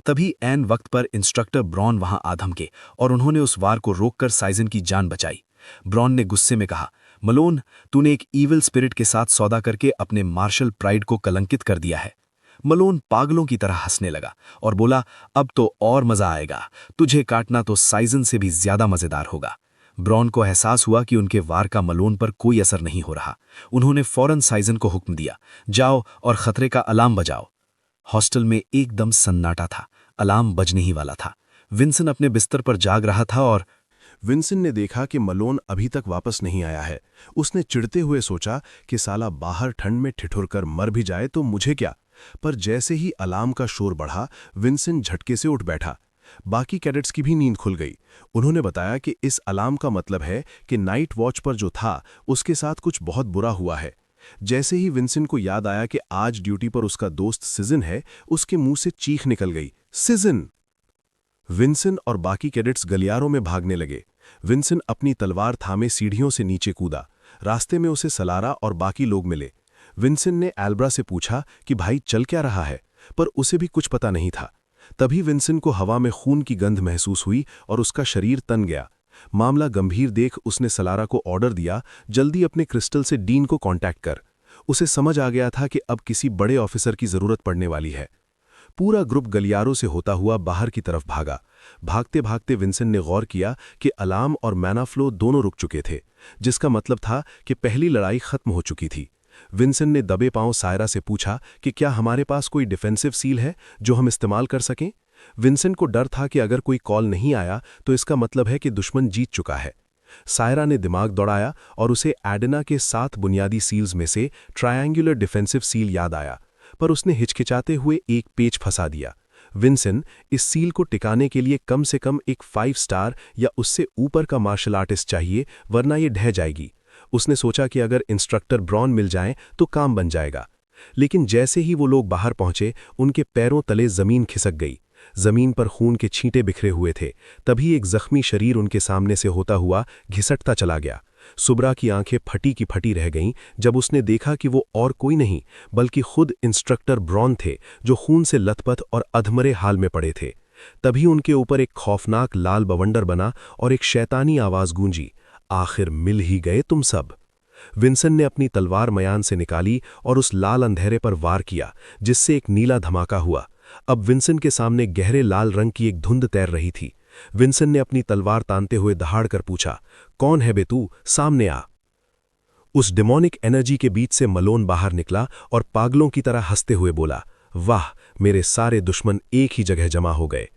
तभी ऐन वक्त पर इंस्ट्रक्टर ब्रॉन वहां आ धमके और उन्होंने उस वार को रोककर साइजन की जान बचाई। ब्रॉन ने गुस्से में कहा, मलोन, तूने एक ईविल स्पिरिट के साथ सौदा करके अपने मार्शल प्राइड को कलंकित कर दिया है। मलोन पागलों की तरह हंसने लगा और बोला, अब तो और मजा आएगा, तुझे काटना तो साइजन से भी ज्यादा मजेदार होगा। ब्रॉन को एहसास हुआ कि उनके वार का मलोन पर कोई असर नहीं हो रहा। उन्होंने फौरन साइजन को हुक्म दिया, जाओ और खतरे का अलार्म बजाओ। हॉस्टल में एकदम सन्नाटा था, अलार्म बजने ही वाला था। विंसन अपने बिस्तर पर जाग रहा था और विंसन ने देखा कि मलोन अभी तक वापस नहीं आया है। उसने चिढ़ते हुए सोचा कि साला बाहर ठंड में ठिठुरकर मर भी जाए तो मुझे क्या। पर जैसे ही अलार्म का शोर बढ़ा, विंसन झटके से उठ बैठा। बाकी कैडेट्स की भी नींद खुल गई। उन्होंने बताया कि इस अलार्म का मतलब है कि नाइट वॉच पर जो था उसके साथ कुछ बहुत बुरा हुआ है। जैसे ही विंसन को याद आया कि आज ड्यूटी पर उसका दोस्त सिजन है, उसके मुंह से चीख निकल गई, सिजन! विंसन और बाकी कैडेट्स गलियारों में भागने लगे। विंसन अपनी तलवार थामे सीढ़ियों से नीचे कूदा। रास्ते में उसे सलारा और बाकी लोग मिले। विंसन ने एल्ब्रा से पूछा कि भाई चल क्या रहा है, पर उसे भी कुछ पता नहीं था। तभी विंसन को हवा में खून की गंध महसूस हुई और उसका शरीर तन गया। मामला गंभीर देख उसने सलारा को ऑर्डर दिया, जल्दी अपने क्रिस्टल से डीन को कांटेक्ट कर। उसे समझ आ गया था कि अब किसी बड़े ऑफिसर की जरूरत पड़ने वाली है। पूरा ग्रुप गलियारों से होता हुआ बाहर की तरफ भागा। भागते भागते विंसन ने गौर किया कि अलार्म और मैना फ्लो दोनों रुक चुके थे, जिसका मतलब था कि पहली लड़ाई खत्म हो चुकी थी। विंसन ने दबे पांव सायरा से पूछा कि क्या हमारे पास कोई डिफेंसिव सील है जो हम इस्तेमाल कर सकें। विंसन को डर था कि अगर कोई कॉल नहीं आया तो इसका मतलब है कि दुश्मन जीत चुका है। सायरा ने दिमाग दौड़ाया और उसे एडेना के 7 बुनियादी सील्स में से ट्रायंगुलर डिफेंसिव सील याद आया, पर उसने हिचकिचाते हुए एक पेच फंसा दिया। विंसन, इस सील को टिकाने के लिए कम से कम एक 5 स्टार या उससे ऊपर का मार्शल आर्टिस्ट चाहिए, वरना ये ढह जाएगी। उसने सोचा कि अगर इंस्ट्रक्टर ब्रॉन मिल जाएं तो काम बन जाएगा। लेकिन जैसे ही वो लोग बाहर पहुंचे, उनके पैरों तले जमीन खिसक गई। जमीन पर खून के छींटे बिखरे हुए थे। तभी एक जख्मी शरीर उनके सामने से होता हुआ घिसटता चला गया। सुब्रा की आंखें फटी की फटी रह गईं जब उसने देखा कि वो और कोई नहीं बल्कि खुद इंस्ट्रक्टर ब्रॉन थे, जो खून से लथपथ और अधमरे हाल में पड़े थे। तभी उनके ऊपर एक खौफनाक लाल बवंडर बना और एक शैतानी आवाज गूंजी, आखिर मिल ही गए तुम सब। विंसन ने अपनी तलवार मयान से निकाली और उस लाल अंधेरे पर वार किया, जिससे एक नीला धमाका हुआ। अब विंसन के सामने गहरे लाल रंग की एक धुंध तैर रही थी। विंसन ने अपनी तलवार तानते हुए दहाड़ कर पूछा, कौन है बे तू, सामने आ। उस डिमोनिक एनर्जी के बीच से मलोन बाहर निकला और पागलों की तरह हंसते हुए बोला, वाह, मेरे सारे दुश्मन एक ही जगह जमा हो गए।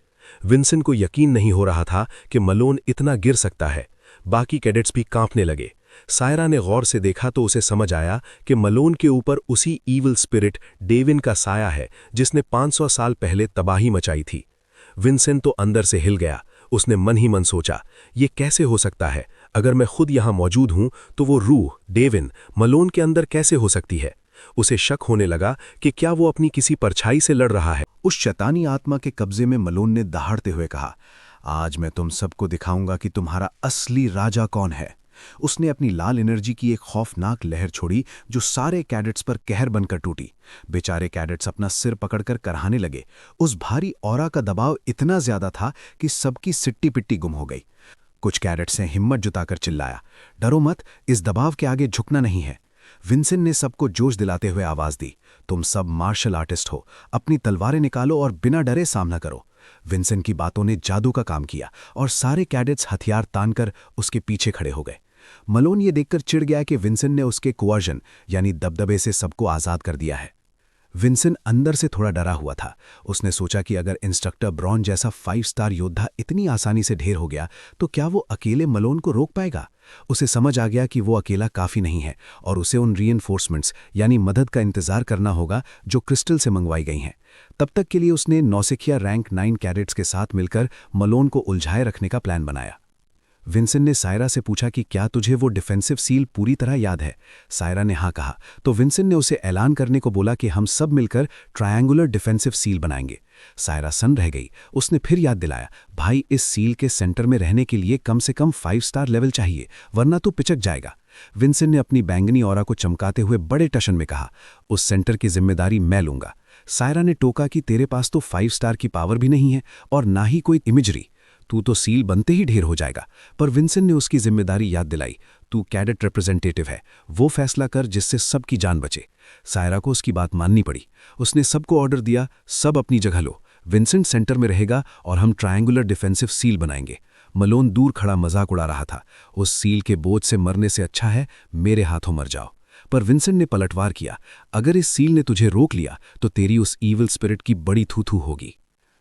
विंसन को यकीन नहीं हो रहा था कि मलोन इतना गिर सकता है। बाकी कैडेट्स भी कांपने लगे। सायरा ने गौर से देखा तो उसे समझ आया कि मलोन के ऊपर उसी ईविल स्पिरिट डेविन का साया है, जिसने 500 साल पहले तबाही मचाई थी। विंसन तो अंदर से हिल गया। उसने मन ही मन सोचा, ये कैसे हो सकता है? अगर मैं खुद यहां मौजूद हूं तो वो रूह डेविन मलोन के अंदर कैसे हो सकती है? उसे शक होने लगा कि क्या वो अपनी किसी परछाई से लड़ रहा है। उस शैतानी आत्मा के कब्जे में मलोन ने दहाड़ते हुए कहा, आज मैं तुम सबको दिखाऊंगा कि तुम्हारा असली राजा कौन है। उसने अपनी लाल एनर्जी की एक खौफनाक लहर छोड़ी जो सारे कैडेट्स पर कहर बनकर टूटी। बेचारे कैडेट्स अपना सिर पकड़कर कराहने लगे। उस भारी ऑरा का दबाव इतना ज्यादा था कि सबकी सिट्टी पिट्टी गुम हो गई। कुछ कैडेट्स ने हिम्मत जुटाकर चिल्लाया, डरो मत, इस दबाव के आगे झुकना नहीं है। विंसन ने सबको जोश दिलाते हुए आवाज दी, तुम सब मार्शल आर्टिस्ट हो, अपनी तलवारें निकालो और बिना डरे सामना करो। विंसन की बातों ने जादू का काम किया और सारे कैडेट्स हथियार तानकर उसके पीछे खड़े हो गए। मलोन ये देखकर चिढ़ गया कि विंसेंट ने उसके कोअर्जन यानी दबदबे से सबको आज़ाद कर दिया है। विंसेंट अंदर से थोड़ा डरा हुआ था। उसने सोचा कि अगर इंस्ट्रक्टर ब्रॉन जैसा 5 स्टार योद्धा इतनी आसानी से ढेर हो गया तो क्या वो अकेले मलोन को रोक पाएगा। उसे समझ आ गया कि वो अकेला काफ़ी नहीं है और उसे उन रीइंफोर्समेंट्स यानी मदद का इंतजार करना होगा जो क्रिस्टल से मंगवाई गई हैं। तब तक के लिए उसने नौसिखिया रैंक 9 कैडेट्स के साथ मिलकर मलोन को उलझाए रखने का प्लान बनाया। विंसेंट ने सायरा से पूछा कि क्या तुझे वो डिफेंसिव सील पूरी तरह याद है। सायरा ने हाँ कहा तो विंसेंट ने उसे ऐलान करने को बोला कि हम सब मिलकर ट्रायंगुलर डिफेंसिव सील बनाएंगे। सायरा सन्न रह गई। उसने फिर याद दिलाया, भाई इस सील के सेंटर में रहने के लिए कम से कम 5 स्टार लेवल चाहिए, वरना तो पिचक जाएगा। विंसेंट ने अपनी बैंगनी ऑरा को चमकाते हुए बड़े टशन में कहा, उस सेंटर की जिम्मेदारी मैं लूंगा। सायरा ने टोका कि तेरे पास तो 5 स्टार की पावर भी नहीं है और ना ही कोई इमेजरी, तू तो सील बनते ही ढेर हो जाएगा। पर विंसेंट ने उसकी जिम्मेदारी याद दिलाई, तू कैडेट रिप्रेजेंटेटिव है, वो फैसला कर जिससे सबकी जान बचे। सायरा को उसकी बात माननी पड़ी। उसने सबको ऑर्डर दिया, सब अपनी जगह लो, विंसेंट सेंटर में रहेगा और हम ट्रायंगुलर डिफेंसिव सील बनाएंगे। मलोन दूर खड़ा मजाक उड़ा रहा था, उस सील के बोझ से मरने से अच्छा है मेरे हाथों मर जाओ। पर विंसेंट ने पलटवार किया, अगर इस सील ने तुझे रोक लिया तो तेरी उस ईविल स्पिरिट की बड़ी थू-थू होगी।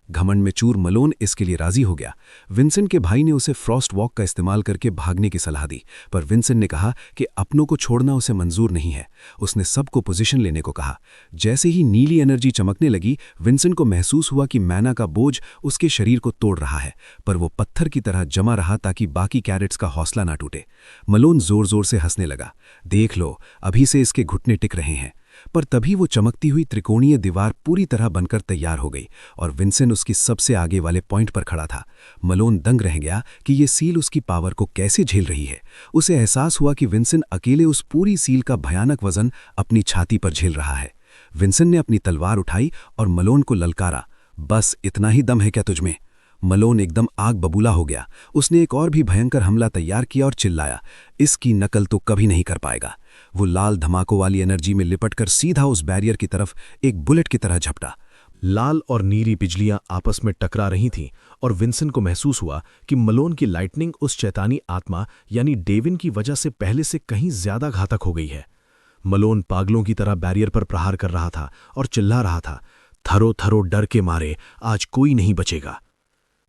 घमंड में चूर मलोन इसके लिए राजी हो गया। विंसेंट के भाई ने उसे फ्रॉस्ट वॉक का इस्तेमाल करके भागने की सलाह दी, पर विंसेंट ने कहा कि अपनों को छोड़ना उसे मंजूर नहीं है। उसने सबको पोजीशन लेने को कहा। जैसे ही नीली एनर्जी चमकने लगी, विंसेंट को महसूस हुआ कि मैना का बोझ उसके शरीर को तोड़ रहा है, पर वो पत्थर की तरह जमा रहा ताकि बाकी कैरेट्स का हौसला ना टूटे। मलोन जोर जोर से हंसने लगा, देख लो अभी से इसके घुटने टिक रहे हैं। पर तभी वो चमकती हुई त्रिकोणीय दीवार पूरी तरह बनकर तैयार हो गई और विंसेंट उसकी सबसे आगे वाले पॉइंट पर खड़ा था। मलोन दंग रह गया कि ये सील उसकी पावर को कैसे झेल रही है। उसे एहसास हुआ कि विंसेंट अकेले उस पूरी सील का भयानक वजन अपनी छाती पर झेल रहा है। विंसेंट ने अपनी तलवार उठाई और मलोन को ललकारा, बस इतना ही दम है क्या तुझमें? मलोन एकदम आग बबूला हो गया। उसने एक और भी भयंकर हमला तैयार किया और चिल्लाया, इसकी नकल तो कभी नहीं कर पाएगा। वो लाल धमाकों वाली एनर्जी में लिपटकर सीधा उस बैरियर की तरफ एक बुलेट की तरह झपटा। लाल और नीली बिजलियां आपस में टकरा रही थीं और विंसेंट को महसूस हुआ कि मलोन की लाइटनिंग उस शैतानी आत्मा यानी डेविन की वजह से पहले से कहीं ज्यादा घातक हो गई है। मलोन पागलों की तरह बैरियर पर प्रहार कर रहा था और चिल्ला रहा था, थरो थरो डर के मारे आज कोई नहीं बचेगा।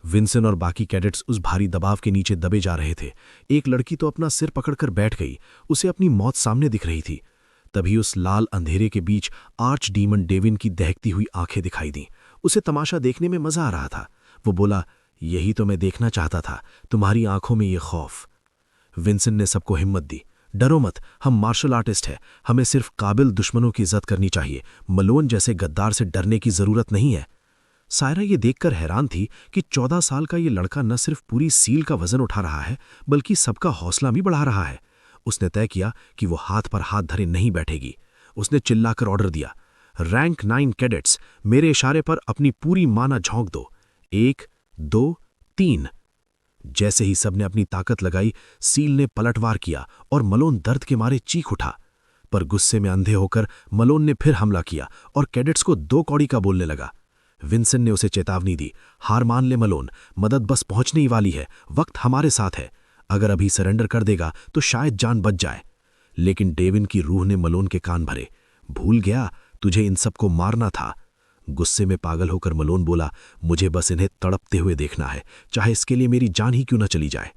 विंसेंट और बाकी कैडेट्स उस भारी दबाव के नीचे दबे जा रहे थे। एक लड़की तो अपना सिर पकड़कर बैठ गई, उसे अपनी मौत सामने दिख रही थी। तभी उस लाल अंधेरे के बीच आर्च डीमन डेविन की दहकती हुई आंखें दिखाई दीं। उसे तमाशा देखने में मजा आ रहा था। वो बोला, यही तो मैं देखना चाहता था, तुम्हारी आंखों में ये खौफ। विंसेंट ने सबको हिम्मत दी, डरो मत, हम मार्शल आर्टिस्ट हैं, हमें सिर्फ काबिल दुश्मनों की इज्जत करनी चाहिए, मलोन जैसे गद्दार से डरने की जरूरत नहीं है। सायरा ये देखकर हैरान थी कि 14 साल का ये लड़का न सिर्फ पूरी सील का वजन उठा रहा है बल्कि सबका हौसला भी बढ़ा रहा है। उसने तय किया कि वो हाथ पर हाथ धरे नहीं बैठेगी। उसने चिल्लाकर ऑर्डर दिया, रैंक 9 कैडेट्स मेरे इशारे पर अपनी पूरी माना झोंक दो, 1 2 3। जैसे ही सबने अपनी ताकत लगाई, सील ने पलटवार किया और मलोन दर्द के मारे चीख उठा। पर गुस्से में अंधे होकर मलोन ने फिर हमला किया और कैडेट्स को 2 कौड़ी का बोलने लगा। विंसेंट ने उसे चेतावनी दी, हार मान ले मलोन, मदद बस पहुंचने ही वाली है, वक्त हमारे साथ है, अगर अभी सरेंडर कर देगा तो शायद जान बच जाए। लेकिन डेविन की रूह ने मलोन के कान भरे, भूल गया तुझे इन सबको मारना था। गुस्से में पागल होकर मलोन बोला, मुझे बस इन्हें तड़पते हुए देखना है, चाहे इसके लिए मेरी जान ही क्यों न चली जाए।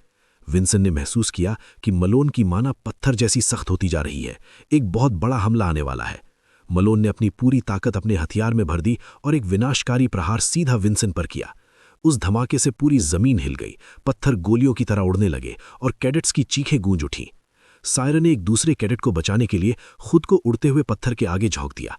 विंसेंट ने महसूस किया कि मलोन की माना पत्थर जैसी सख्त होती जा रही है, एक बहुत बड़ा हमला आने वाला है। मलोन ने अपनी पूरी ताकत अपने हथियार में भर दी और एक विनाशकारी प्रहार सीधा विंसेंट पर किया। उस धमाके से पूरी जमीन हिल गई, पत्थर गोलियों की तरह उड़ने लगे और कैडेट्स की चीखें गूंज उठीं। सायरा ने एक दूसरे कैडेट को बचाने के लिए खुद को उड़ते हुए पत्थर के आगे झोंक दिया।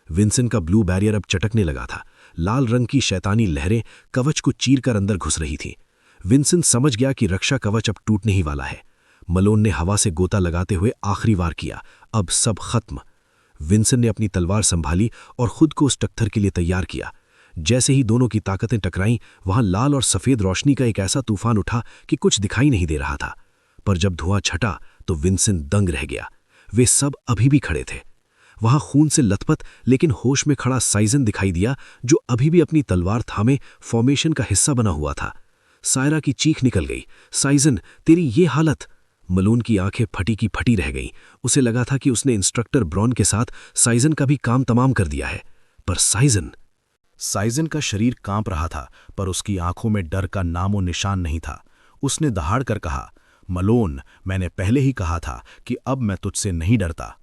विंसेंट का ब्लू बैरियर अब चटकने लगा था। लाल रंग की शैतानी लहरें कवच को चीरकर अंदर घुस रही थीं। विंसेंट समझ गया कि रक्षा कवच अब टूटने ही वाला है। मलोन ने हवा से गोता लगाते हुए आखिरी वार किया, अब सब खत्म। विंसेंट ने अपनी तलवार संभाली और खुद को उस टक्कर के लिए तैयार किया। जैसे ही दोनों की ताकतें टकराईं, वहां लाल और सफेद रोशनी का एक ऐसा तूफान उठा कि कुछ दिखाई नहीं दे रहा था। पर जब धुआं छटा तो विंसेंट दंग रह गया। वे सब अभी भी खड़े थे। वहां खून से लथपथ लेकिन होश में खड़ा साइजन दिखाई दिया, जो अभी भी अपनी तलवार थामे फॉर्मेशन का हिस्सा बना हुआ था। सायरा की चीख निकल गई, साइजन तेरी ये हालत! मलोन की आंखें फटी की फटी रह गईं। उसे लगा था कि उसने इंस्ट्रक्टर ब्रॉन के साथ साइजन का भी काम तमाम कर दिया है, पर साइजन का शरीर कांप रहा था, पर उसकी आंखों में डर का नामो निशान नहीं था। उसने दहाड़ कर कहा, मलोन, मैंने पहले ही कहा था कि अब मैं तुझसे नहीं डरता।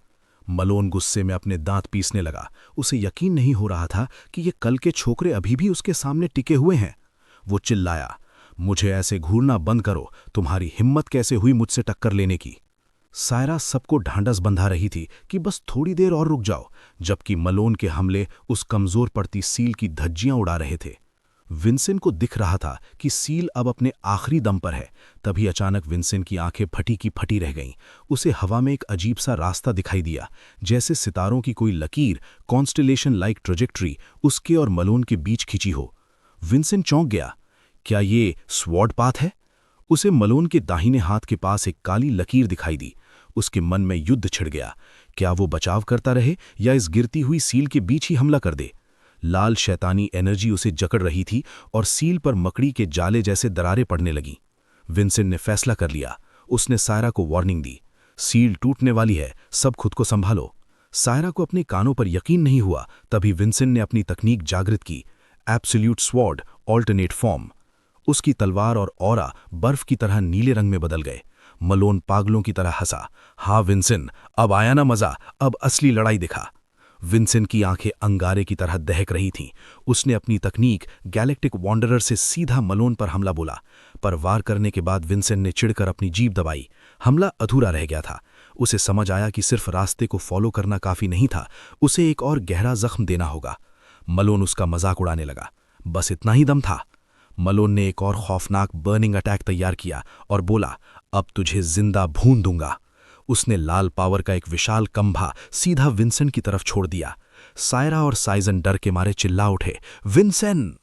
मलोन गुस्से में अपने दांत पीसने लगा। उसे यकीन नहीं हो रहा था कि ये कल के छोकरे अभी भी उसके सामने टिके हुए हैं। वो चिल्लाया, मुझे ऐसे घूरना बंद करो, तुम्हारी हिम्मत कैसे हुई मुझसे टक्कर लेने की। सायरा सबको ढांढस बंधा रही थी कि बस थोड़ी देर और रुक जाओ, जबकि मलोन के हमले उस कमजोर पड़ती सील की धज्जियां उड़ा रहे थे। विंसेंट को दिख रहा था कि सील अब अपने आखिरी दम पर है। तभी अचानक विंसेंट की आंखें फटी की फटी रह गईं। उसे हवा में एक अजीब सा रास्ता दिखाई दिया, जैसे सितारों की कोई लकीर, कॉन्स्टेलेशन लाइक ट्रेजेक्ट्री उसके और मलोन के बीच खिंची हो। विंसेंट चौंक गया। क्या ये स्वॉर्ड पाथ है? उसे मलोन के दाहिने हाथ के पास एक काली लकीर दिखाई दी। उसके मन में युद्ध छिड़ गया। क्या वो बचाव करता रहे या इस गिरती हुई सील के बीच ही हमला कर दे? लाल शैतानी एनर्जी उसे जकड़ रही थी और सील पर मकड़ी के जाले जैसे दरारें पड़ने लगीं। विंसेंट ने फैसला कर लिया। उसने सायरा को वार्निंग दी, सील टूटने वाली है, सब खुद को संभालो। सायरा को अपने कानों पर यकीन नहीं हुआ। तभी विंसेंट ने अपनी तकनीक जागृत की, एब्सोल्यूट स्वॉर्ड ऑल्टरनेट फॉर्म। उसकी तलवार और ऑरा बर्फ की तरह नीले रंग में बदल गए। मलोन पागलों की तरह हंसा। हाँ विंसेंट, अब आया ना मजा, अब असली लड़ाई दिखा। विंसेंट की आंखें अंगारे की तरह दहक रही थीं। उसने अपनी तकनीक गैलेक्टिक वॉन्डरर से सीधा मलोन पर हमला बोला, पर वार करने के बाद विंसेंट ने चिढ़कर अपनी जीभ दबाई। हमला अधूरा रह गया था। उसे समझ आया कि सिर्फ रास्ते को फॉलो करना काफी नहीं था, उसे एक और गहरा जख्म देना होगा। मलोन उसका मजाक उड़ाने लगा। बस इतना ही दम था। मलोन ने एक और खौफनाक बर्निंग अटैक तैयार किया और बोला, अब तुझे जिंदा भून दूंगा। उसने लाल पावर का एक विशाल कंभा सीधा विंसेंट की तरफ छोड़ दिया। सायरा और साइजन डर के मारे चिल्ला उठे, विंसेंट!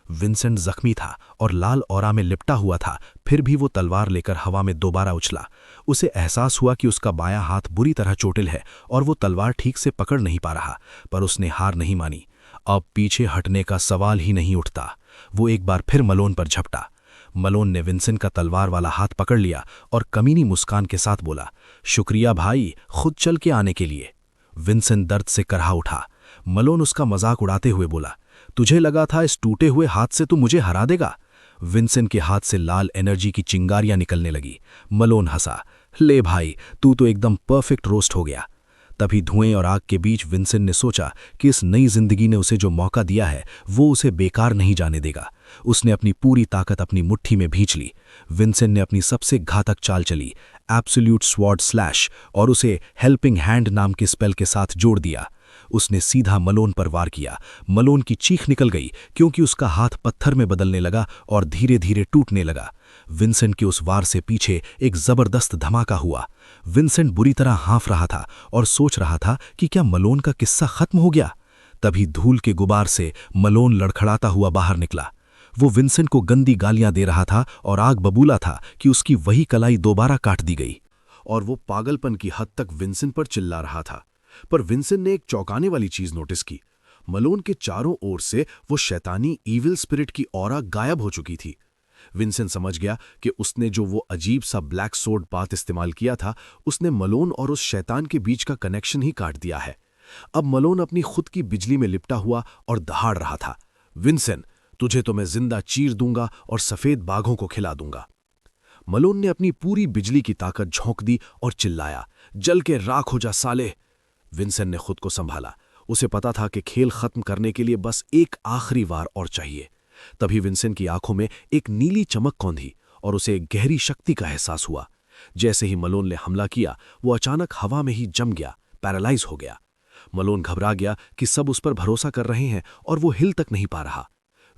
विंसेंट जख्मी था और लाल ऑरा में लिपटा हुआ था, फिर भी वो तलवार लेकर हवा में दोबारा उछला। उसे एहसास हुआ कि उसका बायां हाथ बुरी तरह चोटिल है और वो तलवार ठीक से पकड़ नहीं पा रहा, पर उसने हार नहीं मानी। अब पीछे हटने का सवाल ही नहीं उठता। वो एक बार फिर मलोन पर झपटा। मलोन ने विंसेंट का तलवार वाला हाथ पकड़ लिया और कमीनी मुस्कान के साथ बोला, शुक्रिया भाई, खुद चल के आने के लिए। विंसेंट दर्द से करहा उठा। मलोन उसका मजाक उड़ाते हुए बोला, तुझे लगा था इस टूटे हुए हाथ से तू मुझे हरा देगा? विंसेंट के हाथ से लाल एनर्जी की चिंगारियां निकलने लगी। मलोन हंसा, ले भाई, तू तो एकदम परफेक्ट रोस्ट हो गया। तभी धुएं और आग के बीच विंसेंट ने सोचा कि इस नई जिंदगी ने उसे जो मौका दिया है वो उसे बेकार नहीं जाने देगा। उसने अपनी पूरी ताकत अपनी मुट्ठी में भींच ली। विंसेंट ने अपनी सबसे घातक चाल चली, एब्सोल्यूट स्वॉर्ड स्लैश, और उसे हेल्पिंग हैंड नाम के स्पेल के साथ जोड़ दिया। उसने सीधा मलोन पर वार किया। मलोन की चीख निकल गई क्योंकि उसका हाथ पत्थर में बदलने लगा और धीरे धीरे टूटने लगा। विंसेंट के उस वार से पीछे एक जबरदस्त धमाका हुआ। विंसेंट बुरी तरह हाँफ रहा था और सोच रहा था कि क्या मलोन का किस्सा खत्म हो गया। तभी धूल के गुबार से मलोन लड़खड़ाता हुआ बाहर निकला। वो विंसेंट को गंदी गालियां दे रहा था और आग बबूला था कि उसकी वही कलाई दोबारा काट दी गई। और वो पागलपन की हद तक विंसेंट पर चिल्ला रहा था। पर विंसेंट ने एक चौंकाने वाली चीज नोटिस की। मलोन के चारों ओर से वो शैतानी ईविल स्पिरिट की ऑरा गायब हो चुकी थी। विंसेंट समझ गया कि उसने जो वो अजीब सा ब्लैक सोर्ड पाथ इस्तेमाल किया था, उसने मलोन और उस शैतान के बीच का कनेक्शन ही काट दिया है। अब मलोन अपनी खुद की बिजली में लिपटा हुआ और दहाड़ रहा था, विंसेंट, तुझे तो मैं जिंदा चीर दूंगा और सफेद बाघों को खिला दूंगा। मलोन ने अपनी पूरी बिजली की ताकत झोंक दी और चिल्लाया, जल के राख हो जा साले। विंसेंट ने खुद को संभाला। उसे पता था कि खेल खत्म करने के लिए बस एक आखिरी वार और चाहिए। तभी विंसेंट की आंखों में एक नीली चमक कौंधी और उसे एक गहरी शक्ति का एहसास हुआ। जैसे ही मलोन ने हमला किया, वो अचानक हवा में ही जम गया, पैरालाइज हो गया। मलोन घबरा गया कि सब उस पर भरोसा कर रहे हैं और वो हिल तक नहीं पा रहा।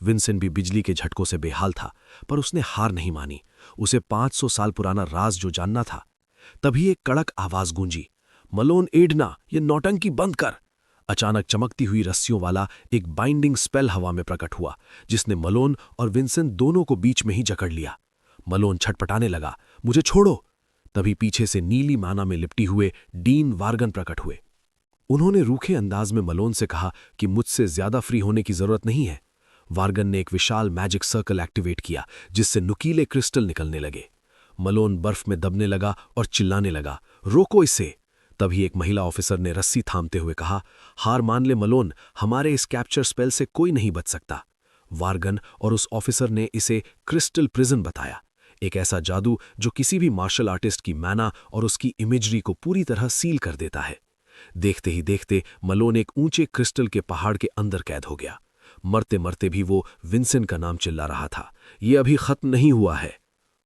विंसेंट भी बिजली के झटकों से बेहाल था, पर उसने हार नहीं मानी। उसे 500 साल पुराना राज जो जानना था। तभी एक कड़क आवाज गूंजी, मलोन एडना, ये नौटंकी बंद कर। अचानक चमकती हुई रस्सियों वाला एक बाइंडिंग स्पेल हवा में प्रकट हुआ, जिसने मलोन और विंसेंट दोनों को बीच में ही जकड़ लिया। मलोन छटपटाने लगा, मुझे छोड़ो। तभी पीछे से नीली माना में लिपटी हुए डीन वार्गन प्रकट हुए। उन्होंने रूखे अंदाज में मलोन से कहा कि मुझसे ज्यादा फ्री होने की जरूरत नहीं है। वार्गन ने एक विशाल मैजिक सर्कल एक्टिवेट किया, जिससे नुकीले क्रिस्टल निकलने लगे। मलोन बर्फ में दबने लगा और चिल्लाने लगा, रोको इसे। तभी एक महिला ऑफिसर ने रस्सी थामते हुए कहा, हार मान ले मलोन, हमारे इस कैप्चर स्पेल से कोई नहीं बच सकता। वार्गन और उस ऑफिसर ने इसे क्रिस्टल प्रिजन बताया, एक ऐसा जादू जो किसी भी मार्शल आर्टिस्ट की मैना और उसकी इमेजरी को पूरी तरह सील कर देता है। देखते ही देखते मलोन एक ऊंचे क्रिस्टल के पहाड़ के अंदर कैद हो गया। मरते मरते भी वो विंसेंट का नाम चिल्ला रहा था, ये अभी खत्म नहीं हुआ है।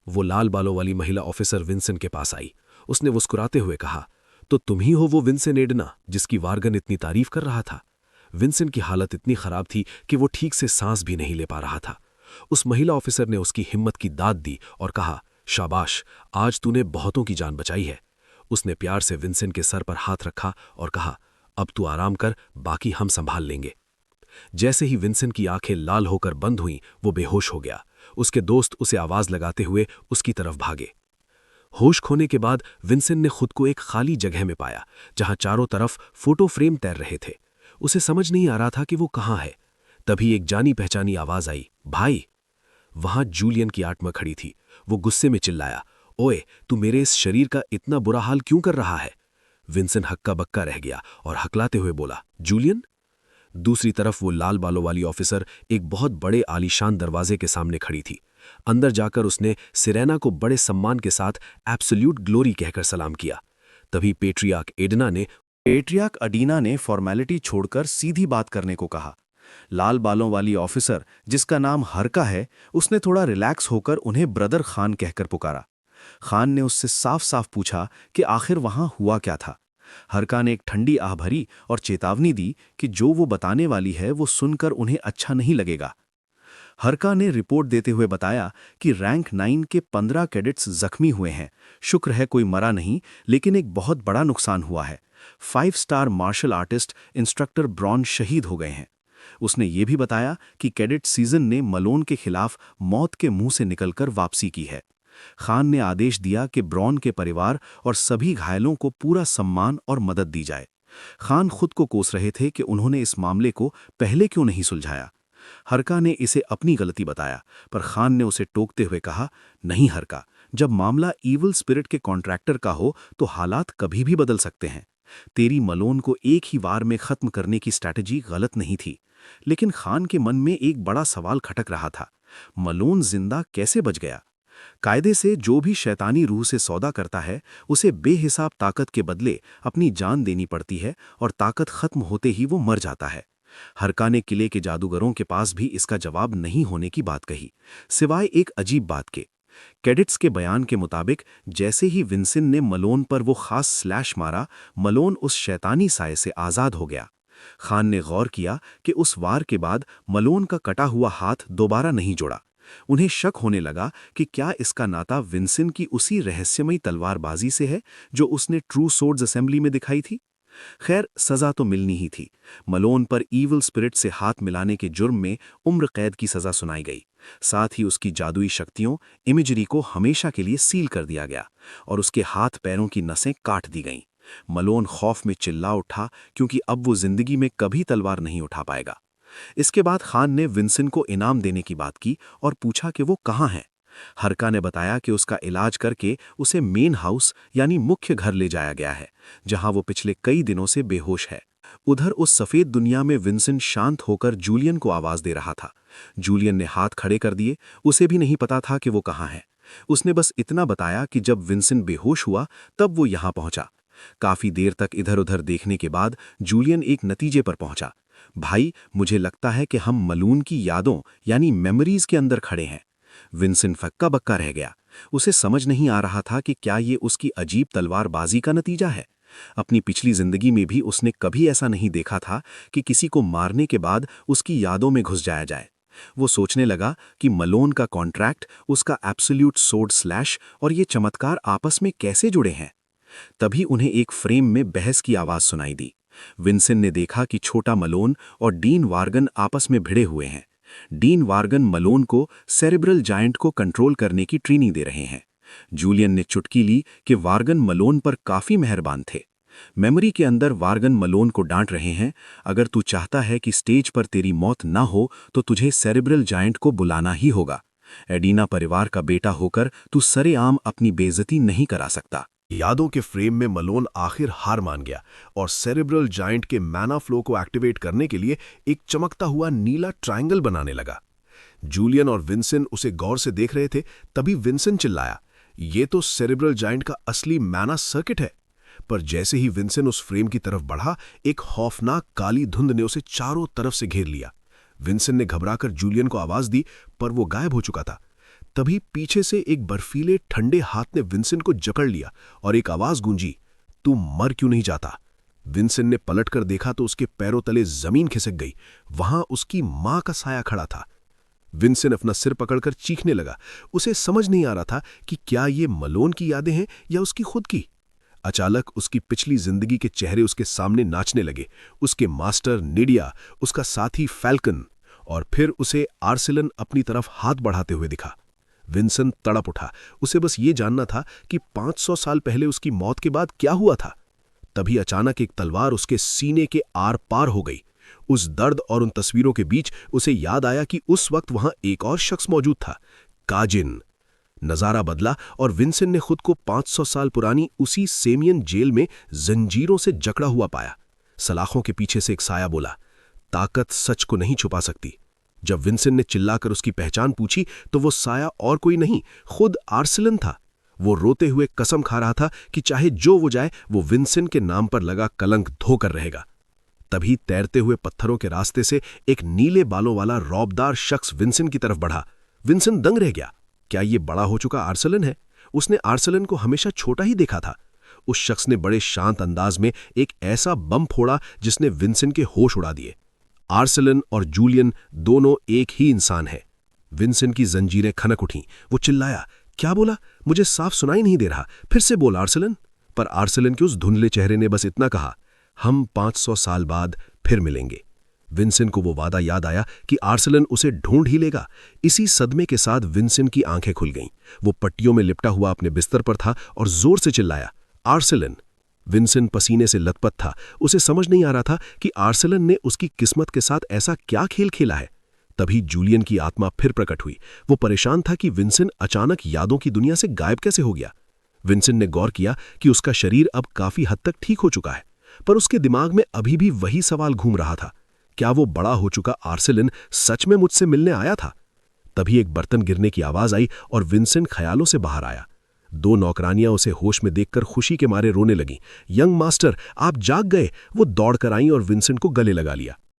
वो लाल बालों वाली महिला ऑफिसर विंसेंट के पास आई। उसने मुस्कुराते हुए कहा, तो तुम ही हो वो विंसेंट एडना जिसकी वार्गन इतनी तारीफ कर रहा था। विंसेंट की हालत इतनी खराब थी कि वो ठीक से सांस भी नहीं ले पा रहा था। उस महिला ऑफिसर ने उसकी हिम्मत की दाद दी और कहा, शाबाश, आज तूने बहुतों की जान बचाई है। उसने प्यार से विंसेंट के सर पर हाथ रखा और कहा, अब तू आराम कर, बाकी हम संभाल लेंगे। जैसे ही विंसेंट की आंखें लाल होकर बंद हुईं, वो बेहोश हो गया। उसके दोस्त उसे आवाज लगाते हुए उसकी तरफ भागे। होश खोने के बाद विंसेंट ने खुद को एक खाली जगह में पाया जहां चारों तरफ फोटो फ्रेम तैर रहे थे। उसे समझ नहीं आ रहा था कि वो कहाँ है। तभी एक जानी पहचानी आवाज आई, भाई। वहां जूलियन की आत्मा खड़ी थी। वो गुस्से में चिल्लाया, ओए, तू मेरे इस शरीर का इतना बुरा हाल क्यों कर रहा है? विंसेंट हक्का बक्का रह गया और हकलाते हुए बोला, जूलियन। दूसरी तरफ वो लाल बालों वाली ऑफिसर एक बहुत बड़े आलीशान दरवाजे के सामने खड़ी थी। अंदर जाकर उसने सिरेना को बड़े सम्मान के साथ एब्सोल्यूट ग्लोरी कहकर सलाम किया। तभी पेट्रियार्क अडीना ने फॉर्मेलिटी छोड़कर सीधी बात करने को कहा। लाल बालों वाली ऑफिसर, जिसका नाम हरका है, उसने थोड़ा रिलैक्स होकर उन्हें ब्रदर खान कहकर पुकारा। खान ने उससे साफ साफ पूछा कि आखिर वहां हुआ क्या था। हरका ने एक ठंडी आह भरी और चेतावनी दी कि जो वो बताने वाली है वो सुनकर उन्हें अच्छा नहीं लगेगा। हरका ने रिपोर्ट देते हुए बताया कि रैंक 9 के 15 कैडेट्स जख्मी हुए हैं। शुक्र है कोई मरा नहीं, लेकिन एक बहुत बड़ा नुकसान हुआ है। 5 star martial artist instructor Bron शहीद हो गए हैं। उसने ये भी बताया कि कैडेट सीजन ने मलोन के खिलाफ मौत के मुंह से निकलकर वापसी की है। खान ने आदेश दिया कि ब्रॉन के परिवार और सभी घायलों को पूरा सम्मान और मदद दी जाए। खान खुद को कोस रहे थे कि उन्होंने इस मामले को पहले क्यों नहीं सुलझाया। हरका ने इसे अपनी गलती बताया, पर खान ने उसे टोकते हुए कहा, नहीं हरका, जब मामला ईविल स्पिरिट के कॉन्ट्रैक्टर का हो तो हालात कभी भी बदल सकते हैं। तेरी मलोन को एक ही वार में खत्म करने की स्ट्रैटेजी गलत नहीं थी। लेकिन खान के मन में एक बड़ा सवाल खटक रहा था, मलोन जिंदा कैसे बच गया? कायदे से जो भी शैतानी रूह से सौदा करता है, उसे बेहिसाब ताकत के बदले अपनी जान देनी पड़ती है और ताकत खत्म होते ही वो मर जाता है। हरका ने किले के जादूगरों के पास भी इसका जवाब नहीं होने की बात कही, सिवाय एक अजीब बात के। कैडेट्स के बयान के मुताबिक जैसे ही विंसेंट ने मलोन पर वो खास स्लैश मारा, मलोन उस शैतानी साए से आज़ाद हो गया। खान ने गौर किया कि उस वार के बाद मलोन का कटा हुआ हाथ दोबारा नहीं जुड़ा। उन्हें शक होने लगा कि क्या इसका नाता विंसेंट की उसी रहस्यमयी तलवारबाजी से है जो उसने ट्रू सोर्ड्स असेंबली में दिखाई थी। खैर, सजा तो मिलनी ही थी। मलोन पर ईविल स्पिरिट से हाथ मिलाने के जुर्म में उम्र कैद की सजा सुनाई गई। साथ ही उसकी जादुई शक्तियों, इमेजरी को हमेशा के लिए सील कर दिया गया और उसके हाथ पैरों की नसें काट दी गईं। मलोन खौफ में चिल्ला उठा, क्योंकि अब वो जिंदगी में कभी तलवार नहीं उठा पाएगा। इसके बाद खान ने विंसेंट को इनाम देने की बात की और पूछा कि वो कहाँ है। हरका ने बताया कि उसका इलाज करके उसे मेन हाउस यानी मुख्य घर ले जाया गया है, जहां वो पिछले कई दिनों से बेहोश है। उधर उस सफेद दुनिया में विंसेंट शांत होकर जूलियन को आवाज दे रहा था। जूलियन ने हाथ खड़े कर दिए। उसे भी नहीं पता था कि वो कहाँ है। उसने बस इतना बताया कि जब विंसेंट बेहोश हुआ तब वो यहां पहुंचा। काफी देर तक इधर उधर देखने के बाद जूलियन एक नतीजे पर पहुंचा, भाई, मुझे लगता है कि हम मलून की यादों यानी मेमोरीज के अंदर खड़े हैं। विंसेंट फक्का बक्का रह गया। उसे समझ नहीं आ रहा था कि क्या ये उसकी अजीब तलवारबाजी का नतीजा है। अपनी पिछली जिंदगी में भी उसने कभी ऐसा नहीं देखा था कि किसी को मारने के बाद उसकी यादों में घुस जाया जाए। वो सोचने लगा कि मलोन का कॉन्ट्रैक्ट, उसका एब्सोल्यूट सोर्ड स्लैश और ये चमत्कार आपस में कैसे जुड़े हैं। तभी उन्हें एक फ्रेम में बहस की आवाज सुनाई दी। विंसेंट ने देखा कि छोटा मलोन और डीन वार्गन आपस में भिड़े हुए हैं। डीन वार्गन मलोन को सेरेब्रल जायंट को कंट्रोल करने की ट्रेनिंग दे रहे हैं। जूलियन ने चुटकी ली कि वार्गन मलोन पर काफी मेहरबान थे। मेमोरी के अंदर वार्गन मलोन को डांट रहे हैं, अगर तू चाहता है कि स्टेज पर तेरी मौत ना हो तो तुझे सेरेब्रल जायंट को बुलाना ही होगा। एडीना परिवार का बेटा होकर तू सरेआम अपनी बेइज्जती नहीं करा सकता। यादों के फ्रेम में मलोन आखिर हार मान गया और सेरेब्रल जायंट के मैना फ्लो को एक्टिवेट करने के लिए एक चमकता हुआ नीला ट्रायंगल बनाने लगा। जूलियन और विंसेंट उसे गौर से देख रहे थे, तभी विंसेंट चिल्लाया, ये तो सेरेब्रल जायंट का असली मैना सर्किट है। पर जैसे ही विंसेंट उस फ्रेम की तरफ बढ़ा, एक खौफनाक काली धुंध ने उसे चारों तरफ से घेर लिया। विंसेंट ने घबराकर जूलियन को आवाज दी, पर वो गायब हो चुका था। तभी पीछे से एक बर्फीले ठंडे हाथ ने विंसेंट को जकड़ लिया और एक आवाज गूंजी, तू मर क्यों नहीं जाता? विंसेंट ने पलटकर देखा तो उसके पैरों तले जमीन खिसक गई। वहां उसकी मां का साया खड़ा था। विंसेंट अपना सिर पकड़कर चीखने लगा। उसे समझ नहीं आ रहा था कि क्या ये मलोन की यादें हैं या उसकी खुद की। अचानक उसकी पिछली जिंदगी के चेहरे उसके सामने नाचने लगे। उसके मास्टर निडिया, उसका साथी फैल्कन, और फिर उसे आर्सेलन अपनी तरफ हाथ बढ़ाते हुए दिखा। विंसेंट तड़प उठा। उसे बस ये जानना था कि 500 साल पहले उसकी मौत के बाद क्या हुआ था। तभी अचानक एक तलवार उसके सीने के आर पार हो गई। उस दर्द और उन तस्वीरों के बीच उसे याद आया कि उस वक्त वहां एक और शख्स मौजूद था, काजिन। नजारा बदला और विंसेंट ने खुद को 500 साल पुरानी उसी सेमियन जेल में जंजीरों से जकड़ा हुआ पाया। सलाखों के पीछे से एक साया बोला, ताकत सच को नहीं छुपा सकती। जब विंसेंट ने चिल्लाकर उसकी पहचान पूछी तो वो साया और कोई नहीं, खुद आर्सेलन था। वो रोते हुए कसम खा रहा था कि चाहे जो वो जाए, वो विंसेंट के नाम पर लगा कलंक धोकर रहेगा। तभी तैरते हुए पत्थरों के रास्ते से एक नीले बालों वाला रौबदार शख्स विंसेंट की तरफ बढ़ा। विंसेंट दंग रह गया। क्या ये बड़ा हो चुका आर्सेलन है? उसने आर्सेलन को हमेशा छोटा ही देखा था। उस शख्स ने बड़े शांत अंदाज में एक ऐसा बम फोड़ा जिसने विंसेंट के होश उड़ा दिए। आर्सेलन और जूलियन दोनों एक ही इंसान हैं। विंसेंट की जंजीरें खनक उठीं। वो चिल्लाया, क्या बोला? मुझे साफ सुनाई नहीं दे रहा, फिर से बोल आर्सेलन। पर आर्सेलन के उस धुंधले चेहरे ने बस इतना कहा, हम 500 साल बाद फिर मिलेंगे। विंसेंट को वो वादा याद आया कि आर्सेलन उसे ढूंढ ही लेगा। इसी सदमे के साथ विंसेंट की आंखें खुल गईं। वो पट्टियों में लिपटा हुआ अपने बिस्तर पर था और जोर से चिल्लाया, आर्सेलन। विंसेंट पसीने से लथपथ था। उसे समझ नहीं आ रहा था कि आर्सेलन ने उसकी किस्मत के साथ ऐसा क्या खेल खेला है। तभी जूलियन की आत्मा फिर प्रकट हुई। वो परेशान था कि विंसेंट अचानक यादों की दुनिया से गायब कैसे हो गया। विंसेंट ने गौर किया कि उसका शरीर अब काफी हद तक ठीक हो चुका है, पर उसके दिमाग में अभी भी वही सवाल घूम रहा था, क्या वो बड़ा हो चुका आर्सेलन सच में मुझसे मिलने आया था? तभी एक बर्तन गिरने की आवाज आई और विंसेंट ख्यालों से बाहर आया। 2 नौकरानियां उसे होश में देखकर खुशी के मारे रोने लगीं। यंग मास्टर, आप जाग गए! वो दौड़कर आईं और विंसेंट को गले लगा लिया।